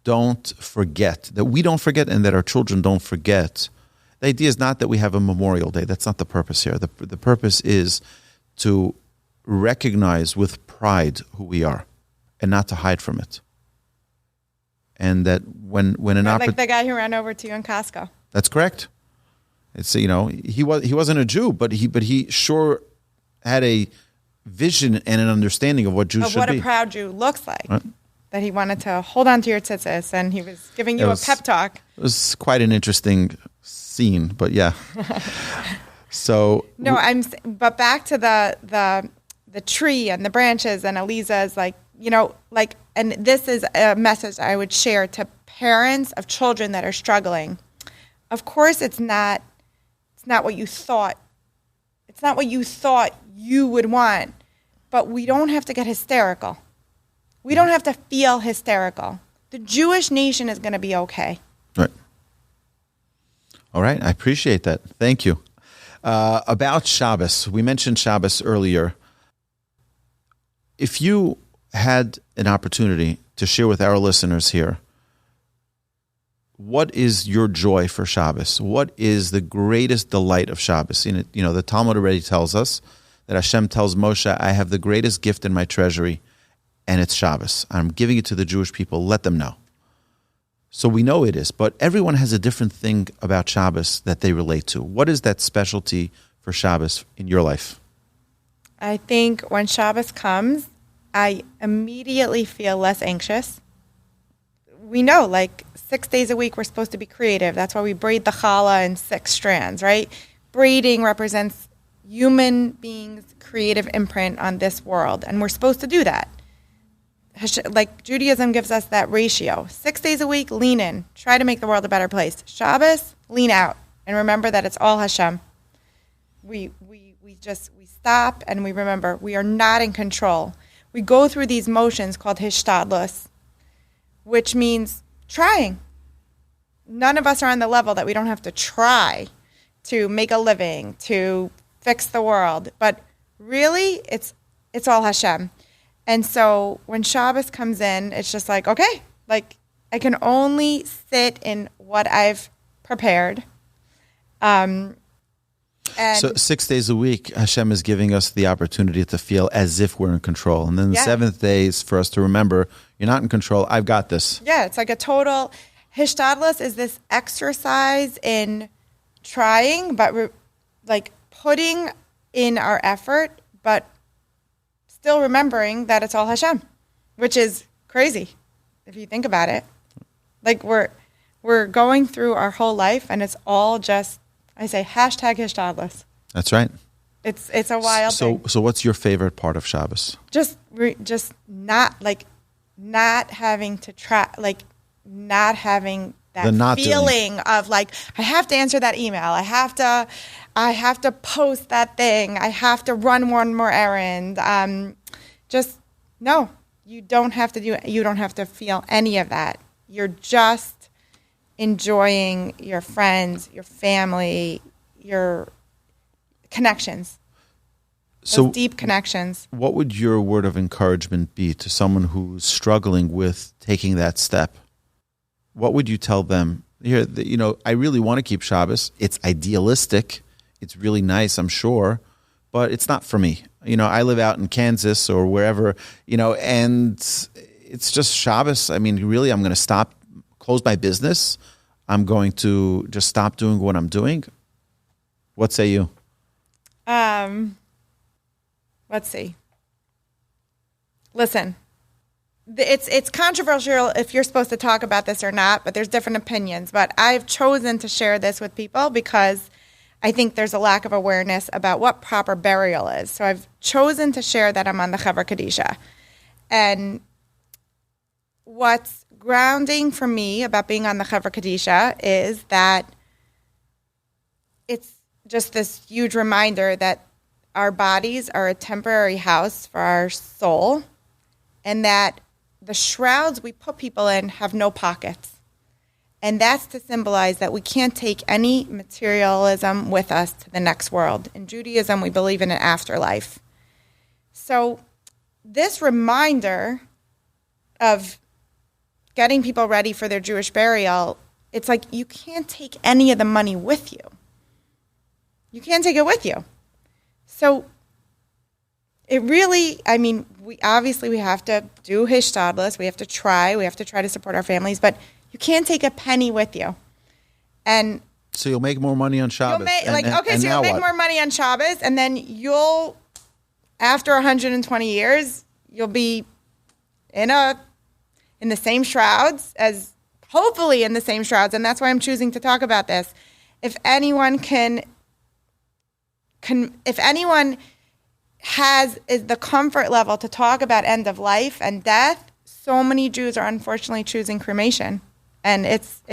don't forget, that we don't forget, and that our children don't forget. The idea is not that we have a Memorial Day. That's not the purpose here. The purpose is to recognize with pride who we are, and not to hide from it. And that when an Like the guy who ran over to you in Costco. That's correct. It's he wasn't a Jew, but he sure had a vision and an understanding of what Jews should What be. a proud Jew looks like. Right. That he wanted to hold on to your tzitzis, and he was giving you a pep talk. It was quite an interesting scene, but yeah. So No, but back to the tree and the branches, and Eliza's and this is a message I would share to parents of children that are struggling. Of course, it's not what you thought. It's not what you thought you would want, but we don't have to get hysterical. We don't have to feel hysterical. The Jewish nation is going to be okay. right. All right, I appreciate that. Thank you. About Shabbos, we mentioned Shabbos earlier. If you had an opportunity to share with our listeners here, what is your joy for Shabbos? What is the greatest delight of Shabbos? The Talmud already tells us that Hashem tells Moshe, I have the greatest gift in my treasury, and it's Shabbos. I'm giving it to the Jewish people. Let them know. So we know it is, but everyone has a different thing about Shabbos that they relate to. What is that specialty for Shabbos in your life? I think when Shabbos comes, I immediately feel less anxious. We know, 6 days a week, we're supposed to be creative. That's why we braid the challah in 6 strands, right? Braiding represents human beings' creative imprint on this world, and we're supposed to do that. Judaism gives us that ratio. 6 days a week, lean in. Try to make the world a better place. Shabbos, lean out. And remember that it's all Hashem. We stop and we remember we are not in control. We go through these motions called hishtadlus, which means trying. None of us are on the level that we don't have to try to make a living, to fix the world. But really, it's all Hashem. And so when Shabbos comes in, it's just okay, I can only sit in what I've prepared. And So 6 days a week, Hashem is giving us the opportunity to feel as if we're in control. And then the seventh day is for us to remember, you're not in control, I've got this. Yeah, it's like a total, Hishtadlus is this exercise in trying, but putting in our effort, but still remembering that it's all Hashem, which is crazy if you think about it. We're We're going through our whole life, and it's all just, I say, #hishtadless. That's right. It's a wild thing. So what's your favorite part of Shabbos? Just not having to try, not having that feeling of I have to answer that email. I have to post that thing. I have to run one more errand. No, you don't have to you don't have to feel any of that. You're just enjoying your friends, your family, your connections. Those deep connections. What would your word of encouragement be to someone who's struggling with taking that step? What would you tell them? Here, I really want to keep Shabbos. It's idealistic. It's really nice, I'm sure, but it's not for me. I live out in Kansas or wherever, and it's just Shabbos. I mean, really, I'm going to close my business. I'm going to just stop doing what I'm doing. What say you? Let's see. Listen. It's controversial if you're supposed to talk about this or not, but there's different opinions. But I've chosen to share this with people because I think there's a lack of awareness about what proper burial is. So I've chosen to share that I'm on the Chevra Kadisha. And what's grounding for me about being on the Chevra Kadisha is that it's just this huge reminder that our bodies are a temporary house for our soul, and that the shrouds we put people in have no pockets. And that's to symbolize that we can't take any materialism with us to the next world. In Judaism, we believe in an afterlife. So this reminder of getting people ready for their Jewish burial, it's like you can't take any of the money with you. You can't take it with you. So it really, we have to do hishtadlus. We have to try to support our families, but you can't take a penny with you. And so you'll make more money on Shabbos. You'll make more money on Shabbos, and then after 120 years, you'll be in the same shrouds hopefully in the same shrouds, and that's why I'm choosing to talk about this. If anyone has the comfort level to talk about end of life and death, so many Jews are unfortunately choosing cremation. And it's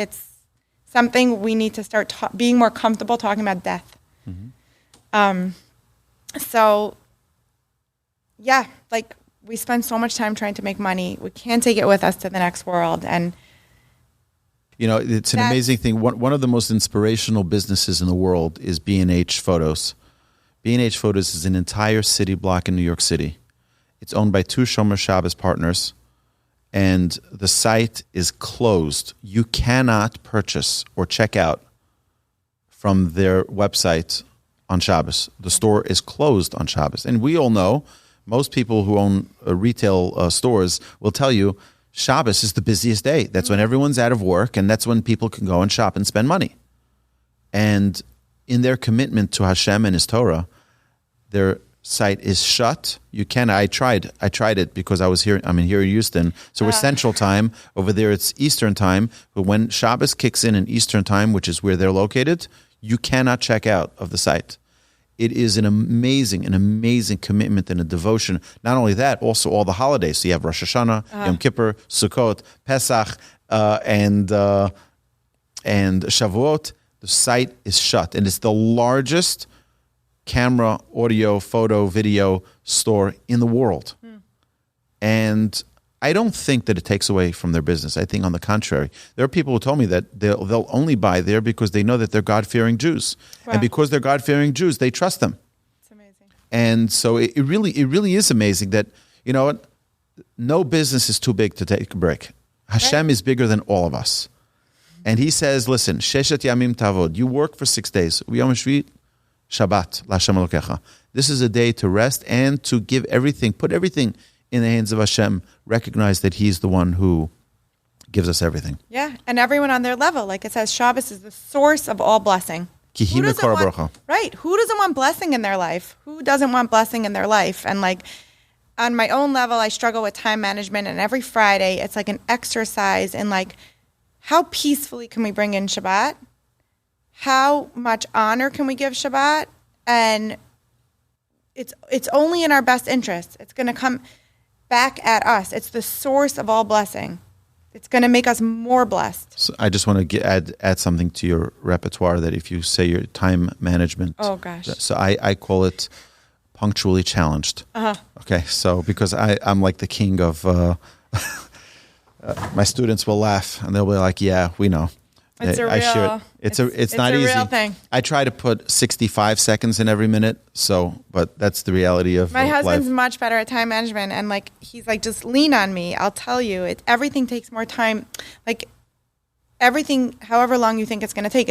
something we need to start being more comfortable talking about death. Mm-hmm. We spend so much time trying to make money. We can't take it with us to the next world. And it's an amazing thing. One of the most inspirational businesses in the world is B&H Photos. B&H Photos is an entire city block in New York City. It's owned by two Shomer Shabbos partners, and the site is closed. You cannot purchase or check out from their website on Shabbos. The store is closed on Shabbos. And we all know, most people who own retail stores will tell you, Shabbos is the busiest day. That's when everyone's out of work, and that's when people can go and shop and spend money. And in their commitment to Hashem and His Torah, their site is shut. You can. I tried it because I'm here in Houston, so we're Central Time. Over there, it's Eastern Time. But when Shabbos kicks in Eastern Time, which is where they're located, you cannot check out of the site. It is an amazing commitment and a devotion. Not only that, also all the holidays. So you have Rosh Hashanah, Yom Kippur, Sukkot, Pesach, and Shavuot. The site is shut, and it's the largest camera, audio, photo, video store in the world. And I don't think that it takes away from their business. I think on the contrary. There are people who told me that they'll only buy there because they know that they're God-fearing Jews. Wow. And because they're God-fearing Jews, they trust them. It's amazing. And so it really is amazing that, no business is too big to take a break. Hashem is bigger than all of us. And He says, listen, Sheshet Yamim Tavod, you work for 6 days. Yom Shvi, Shabbat, L'Hashem Elokecha. This is a day to rest and to give everything, put everything in the hands of Hashem, recognize that He's the one who gives us everything. Yeah, and everyone on their level. Like it says, Shabbos is the source of all blessing. Who doesn't want blessing in their life? Who doesn't want blessing in their life? And on my own level, I struggle with time management, and every Friday, it's like an exercise in how peacefully can we bring in Shabbat? How much honor can we give Shabbat? And it's only in our best interest. It's going to come back at us. It's the source of all blessing. It's going to make us more blessed. So I just want to add something to your repertoire that if you say your time management. Oh, gosh. So I call it punctually challenged. Uh-huh. Okay, so because I'm like the king of, my students will laugh and they'll be like, yeah, we know. It's a I real, share it. It's not easy. It's a real thing. I try to put 65 seconds in every minute, but that's the reality of my husband's life. much better at time management, and like he's like, just lean on me. I'll tell you, everything takes more time. Like everything, however long you think it's going to take,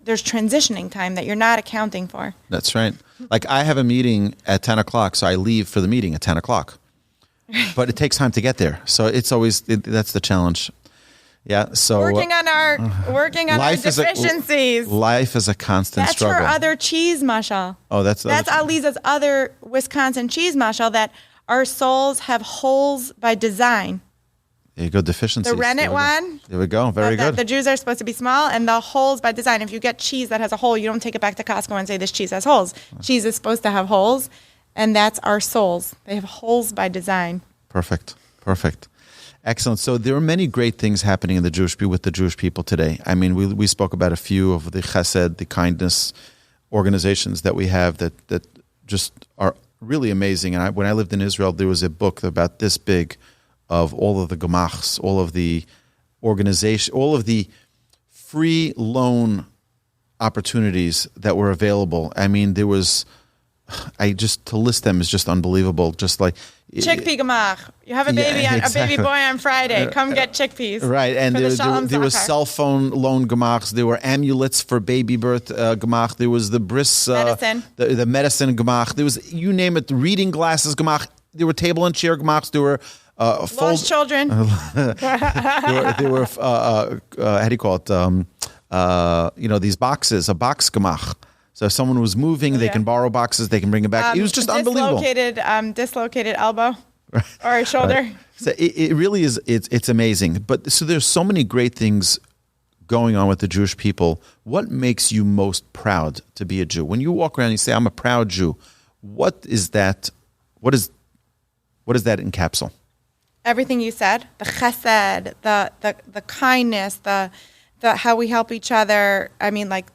there's transitioning time that you're not accounting for. That's right. Like I have a meeting at 10 o'clock, so I leave for the meeting at 10 o'clock. But it takes time to get there. So it's always, that's the challenge. Yeah, so working on our deficiencies. Life is a constant struggle. That's for other cheese mashal. Oh, that's Aliza's other Wisconsin cheese mashal, that our souls have holes by design. There you go, deficiencies. The rennet one. There we go, very good. The Jews are supposed to be small, and the holes by design. If you get cheese that has a hole, you don't take it back to Costco and say this cheese has holes. Cheese is supposed to have holes, and that's our souls. They have holes by design. Perfect. Excellent. So there are many great things happening with the Jewish people today. I mean, we spoke about a few of the chesed, the kindness organizations that we have that just are really amazing. And when I lived in Israel, there was a book about this big of all of the gemachs, all of the organization, all of the free loan opportunities that were available. I mean, there was, to list them is just unbelievable. Just like chickpea gemach. You have a baby, exactly. A baby boy on Friday. Come get chickpeas. Right, and there was cell phone loan gemachs. There were amulets for baby birth gemach. There was the bris medicine, the medicine gemach. There was, you name it, reading glasses gemach. There were table and chair gemachs. There were lost children. there were how do you call it? These boxes, a box gemach. So if someone was moving, they can borrow boxes, they can bring it back. It was just unbelievable. Dislocated elbow or shoulder. Right. So it really is, it's amazing. But so there's so many great things going on with the Jewish people. What makes you most proud to be a Jew? When you walk around and you say, I'm a proud Jew, what is that? What does that encapsulate? Everything you said, the chesed, the kindness, the how we help each other. I mean, like,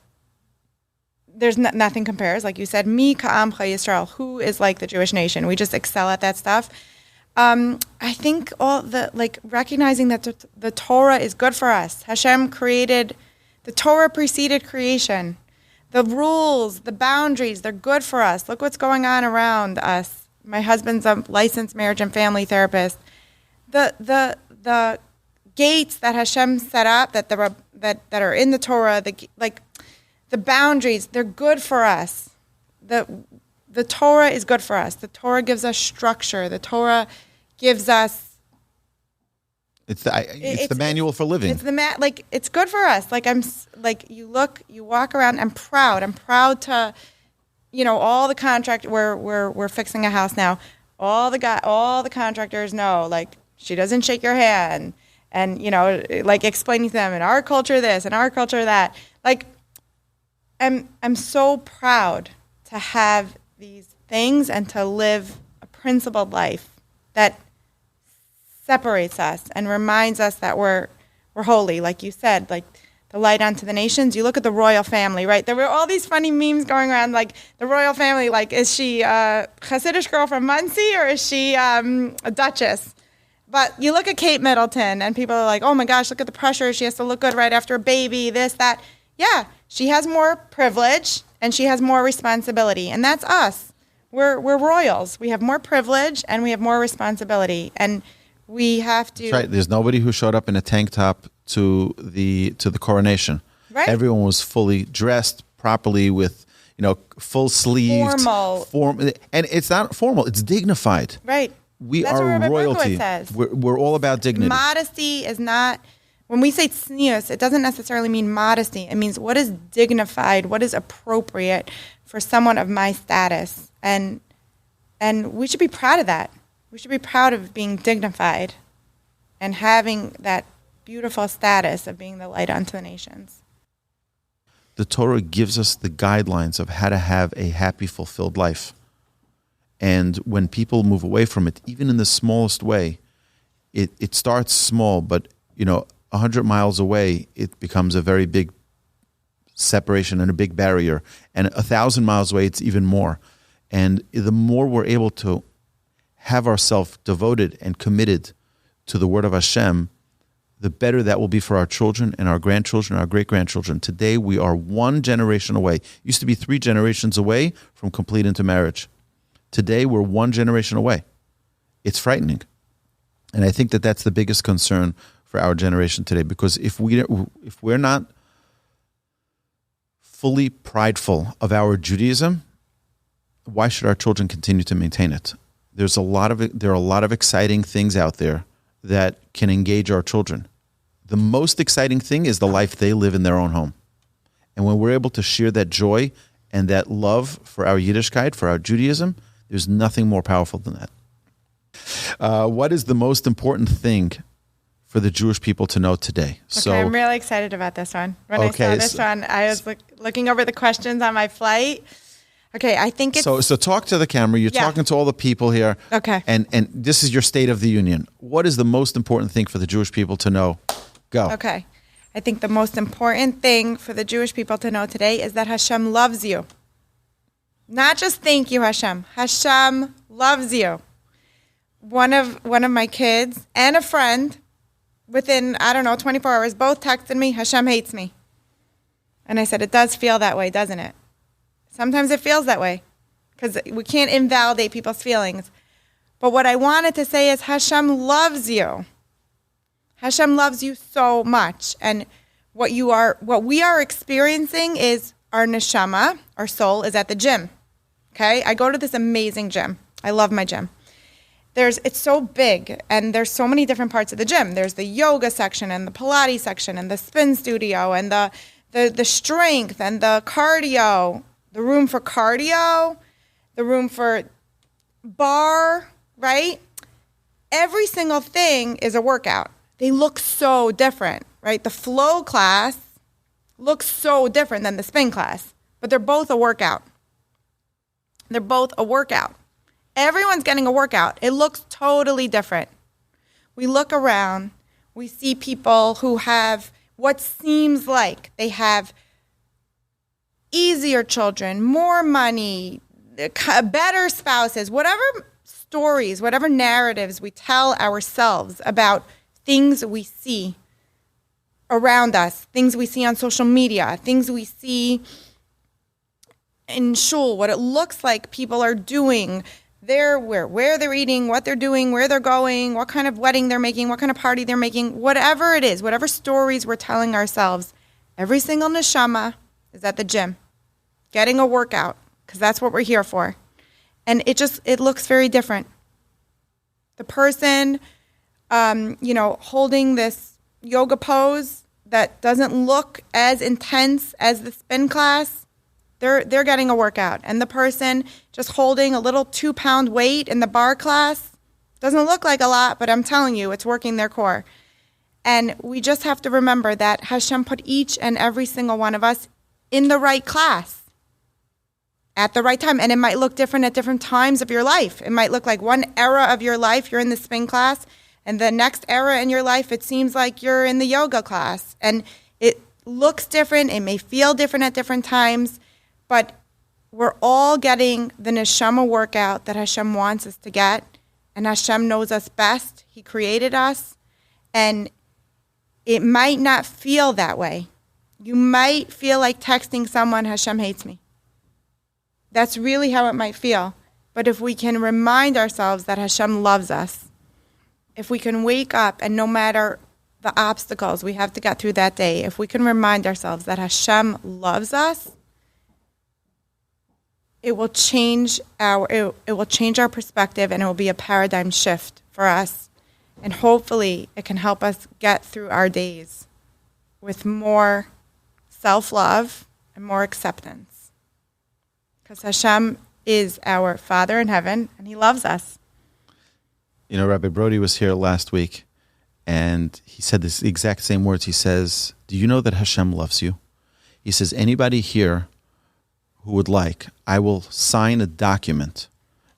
there's nothing compares. Like you said, Mi ka'amcha Yisrael, who is like the Jewish nation? We just excel at that stuff. I think recognizing that the Torah is good for us. Hashem created, the Torah preceded creation. The rules, the boundaries, they're good for us. Look what's going on around us. My husband's a licensed marriage and family therapist. The gates that Hashem set up that are in the Torah, the boundaries, they're good for us. The Torah is good for us. The Torah gives us structure. The Torah gives us. It's the manual for living. It's it's good for us. You walk around. I'm proud. I'm proud to, all the contract. We're fixing a house now. All the contractors know. She doesn't shake your hand, and explaining to them in our culture this and our culture that. I'm so proud to have these things and to live a principled life that separates us and reminds us that we're holy. Like you said, like the light unto the nations. You look at the royal family, right? There were all these funny memes going around, like the royal family. Like, is she a Hasidic girl from Monsey or is she a duchess? But you look at Kate Middleton and people are like, oh my gosh, look at the pressure. She has to look good right after a baby, this, that. Yeah, she has more privilege and she has more responsibility. And that's us. We're royals. We have more privilege and we have more responsibility. And we have to... That's right. There's nobody who showed up in a tank top to the coronation. Right. Everyone was fully dressed properly with, full sleeved. Formal. And it's not formal. It's dignified. Right. That's are what royalty. Says. We're all about dignity. Modesty is not... When we say tznius, it doesn't necessarily mean modesty. It means what is dignified, what is appropriate for someone of my status. And we should be proud of that. We should be proud of being dignified and having that beautiful status of being the light unto the nations. The Torah gives us the guidelines of how to have a happy, fulfilled life. And when people move away from it, even in the smallest way, it starts small, but 100 miles away, it becomes a very big separation and a big barrier. And 1,000 miles away, it's even more. And the more we're able to have ourselves devoted and committed to the word of Hashem, the better that will be for our children and our grandchildren, our great-grandchildren. Today, we are one generation away. It used to be 3 generations away from complete intermarriage. Today, we're one generation away. It's frightening. And I think that that's the biggest concern for our generation today, because if we're not fully prideful of our Judaism, why should our children continue to maintain it? There are a lot of exciting things out there that can engage our children. The most exciting thing is the life they live in their own home. And when we're able to share that joy and that love for our Yiddishkeit, for our Judaism, there's nothing more powerful than that. What is the most important thing for the Jewish people to know today? Okay, I'm really excited about this one. When I saw this one, I was looking over the questions on my flight. Okay, I think it's... So talk to the camera. You're talking to all the people here. Okay. And this is your State of the Union. What is the most important thing for the Jewish people to know? Go. Okay. I think the most important thing for the Jewish people to know today is that Hashem loves you. Not just thank you, Hashem. Hashem loves you. One of my kids and a friend, within, 24 hours, both texted me, Hashem hates me. And I said, it does feel that way, doesn't it? Sometimes it feels that way because we can't invalidate people's feelings. But what I wanted to say is Hashem loves you. Hashem loves you so much. And what we are experiencing is our neshama, our soul, is at the gym. Okay? I go to this amazing gym. I love my gym. It's so big, and there's so many different parts of the gym. There's the yoga section and the Pilates section and the spin studio and the strength and the cardio, the room for cardio, the room for bar, right? Every single thing is a workout. They look so different, right? The flow class looks so different than the spin class, but they're both a workout. They're both a workout. Everyone's getting a workout. It looks totally different. We look around, we see people who have what seems like they have easier children, more money, better spouses, whatever stories, whatever narratives we tell ourselves about things we see around us, things we see on social media, things we see in shul, what it looks like people are doing, where they're eating, what they're doing, where they're going, what kind of wedding they're making, what kind of party they're making, whatever it is, whatever stories we're telling ourselves, every single neshama is at the gym getting a workout because that's what we're here for. And it looks very different. The person, holding this yoga pose that doesn't look as intense as the spin class, they're getting a workout. And the person just holding a little 2-pound weight in the bar class doesn't look like a lot, but I'm telling you, it's working their core. And we just have to remember that Hashem put each and every single one of us in the right class at the right time. And it might look different at different times of your life. It might look like one era of your life, you're in the spin class, and the next era in your life, it seems like you're in the yoga class. And it looks different. It may feel different at different times, but we're all getting the neshama workout that Hashem wants us to get. And Hashem knows us best. He created us. And it might not feel that way. You might feel like texting someone, Hashem hates me. That's really how it might feel. But if we can remind ourselves that Hashem loves us, if we can wake up and no matter the obstacles we have to get through that day, if we can remind ourselves that Hashem loves us, it will change our perspective, and it will be a paradigm shift for us. And hopefully it can help us get through our days with more self-love and more acceptance. Because Hashem is our Father in heaven, and He loves us. Rabbi Brody was here last week, And he said this exact same words. He says, do you know that Hashem loves you? He says, anybody here who would like, I will sign a document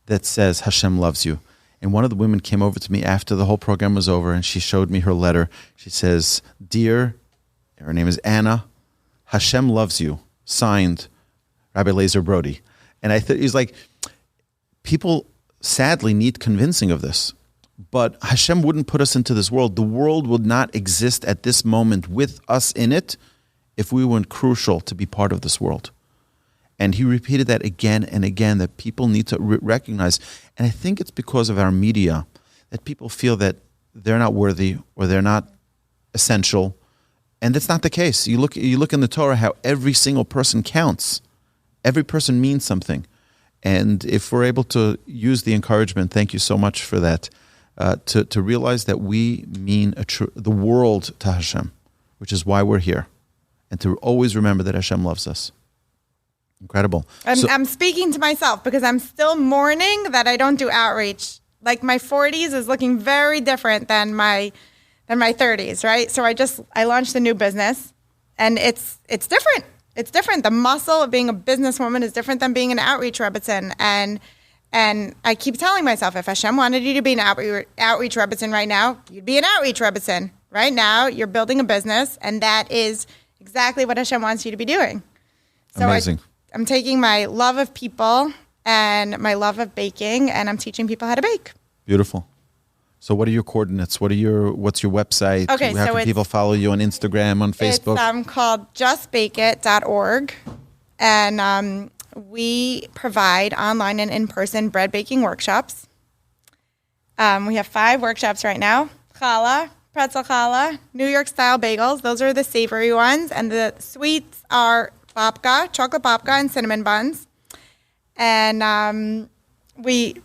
that says Hashem loves you. And one of the women came over to me after the whole program was over, and she showed me her letter. She says, dear, her name is Anna, Hashem loves you, signed Rabbi Lazer Brody. And I thought, he's like, people sadly need convincing of this. But Hashem wouldn't put us into this world. The world would not exist at this moment with us in it if we weren't crucial to be part of this world. And he repeated that again and again, that people need to recognize. And I think it's because of our media that people feel that they're not worthy or they're not essential. And that's not the case. You look in the Torah how every single person counts. Every person means something. And if we're able to use the encouragement, thank you so much for that, to realize that we mean the world to Hashem, which is why we're here. And to always remember that Hashem loves us. Incredible. I'm speaking to myself because I'm still mourning that I don't do outreach. Like my 40s is looking very different than my 30s, right? So I launched a new business, and it's different. It's different. The muscle of being a businesswoman is different than being an outreach Rebbetzin. And I keep telling myself, if Hashem wanted you to be an outreach Rebbetzin right now, you'd be an outreach Rebbetzin. Right now, you're building a business, and that is exactly what Hashem wants you to be doing. So amazing. I'm taking my love of people and my love of baking, and I'm teaching people how to bake. Beautiful. So what are your coordinates? What's your website? Okay, how can people follow you on Instagram, on Facebook? It's called justbakeit.org, and we provide online and in-person bread baking workshops. We have 5 workshops right now. Challah, pretzel challah, New York style bagels. Those are the savory ones, and the sweets are babka, chocolate babka, and cinnamon buns. And we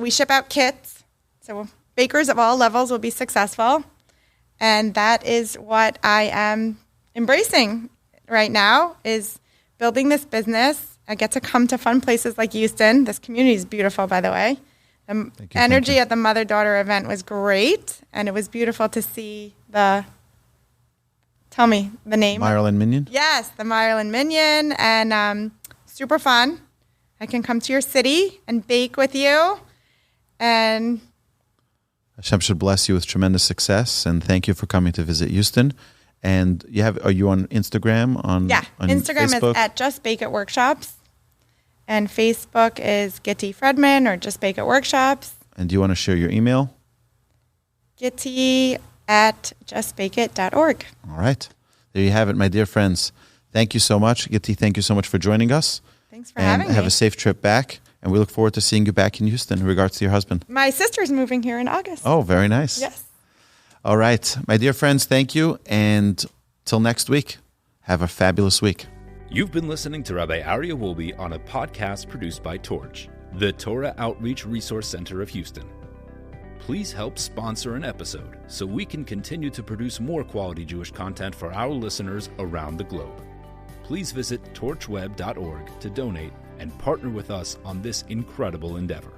ship out kits, so bakers of all levels will be successful. And that is what I am embracing right now, is building this business. I get to come to fun places like Houston. This community is beautiful, by the way. The energy at the mother-daughter event was great, and it was beautiful to see tell me the name. Marilyn Minion? Yes, the Marilyn Minion, and super fun. I can come to your city and bake with you, and Hashem should bless you with tremendous success, and thank you for coming to visit Houston. And are you on Instagram? On Instagram Facebook? is at Just Bake It Workshops, and Facebook is Giti Fredman or Just Bake It Workshops. And do you want to share your email? Giti@justbakeit.org. All right. There you have it, my dear friends. Thank you so much. Giti, thank you so much for joining us. Thanks for having me. And have a safe trip back. And we look forward to seeing you back in Houston in regards to your husband. My sister's moving here in August. Oh, very nice. Yes. All right. My dear friends, thank you. And till next week, have a fabulous week. You've been listening to Rabbi Aryeh Wolbe on a podcast produced by Torch, the Torah Outreach Resource Center of Houston. Please help sponsor an episode so we can continue to produce more quality Jewish content for our listeners around the globe. Please visit torchweb.org to donate and partner with us on this incredible endeavor.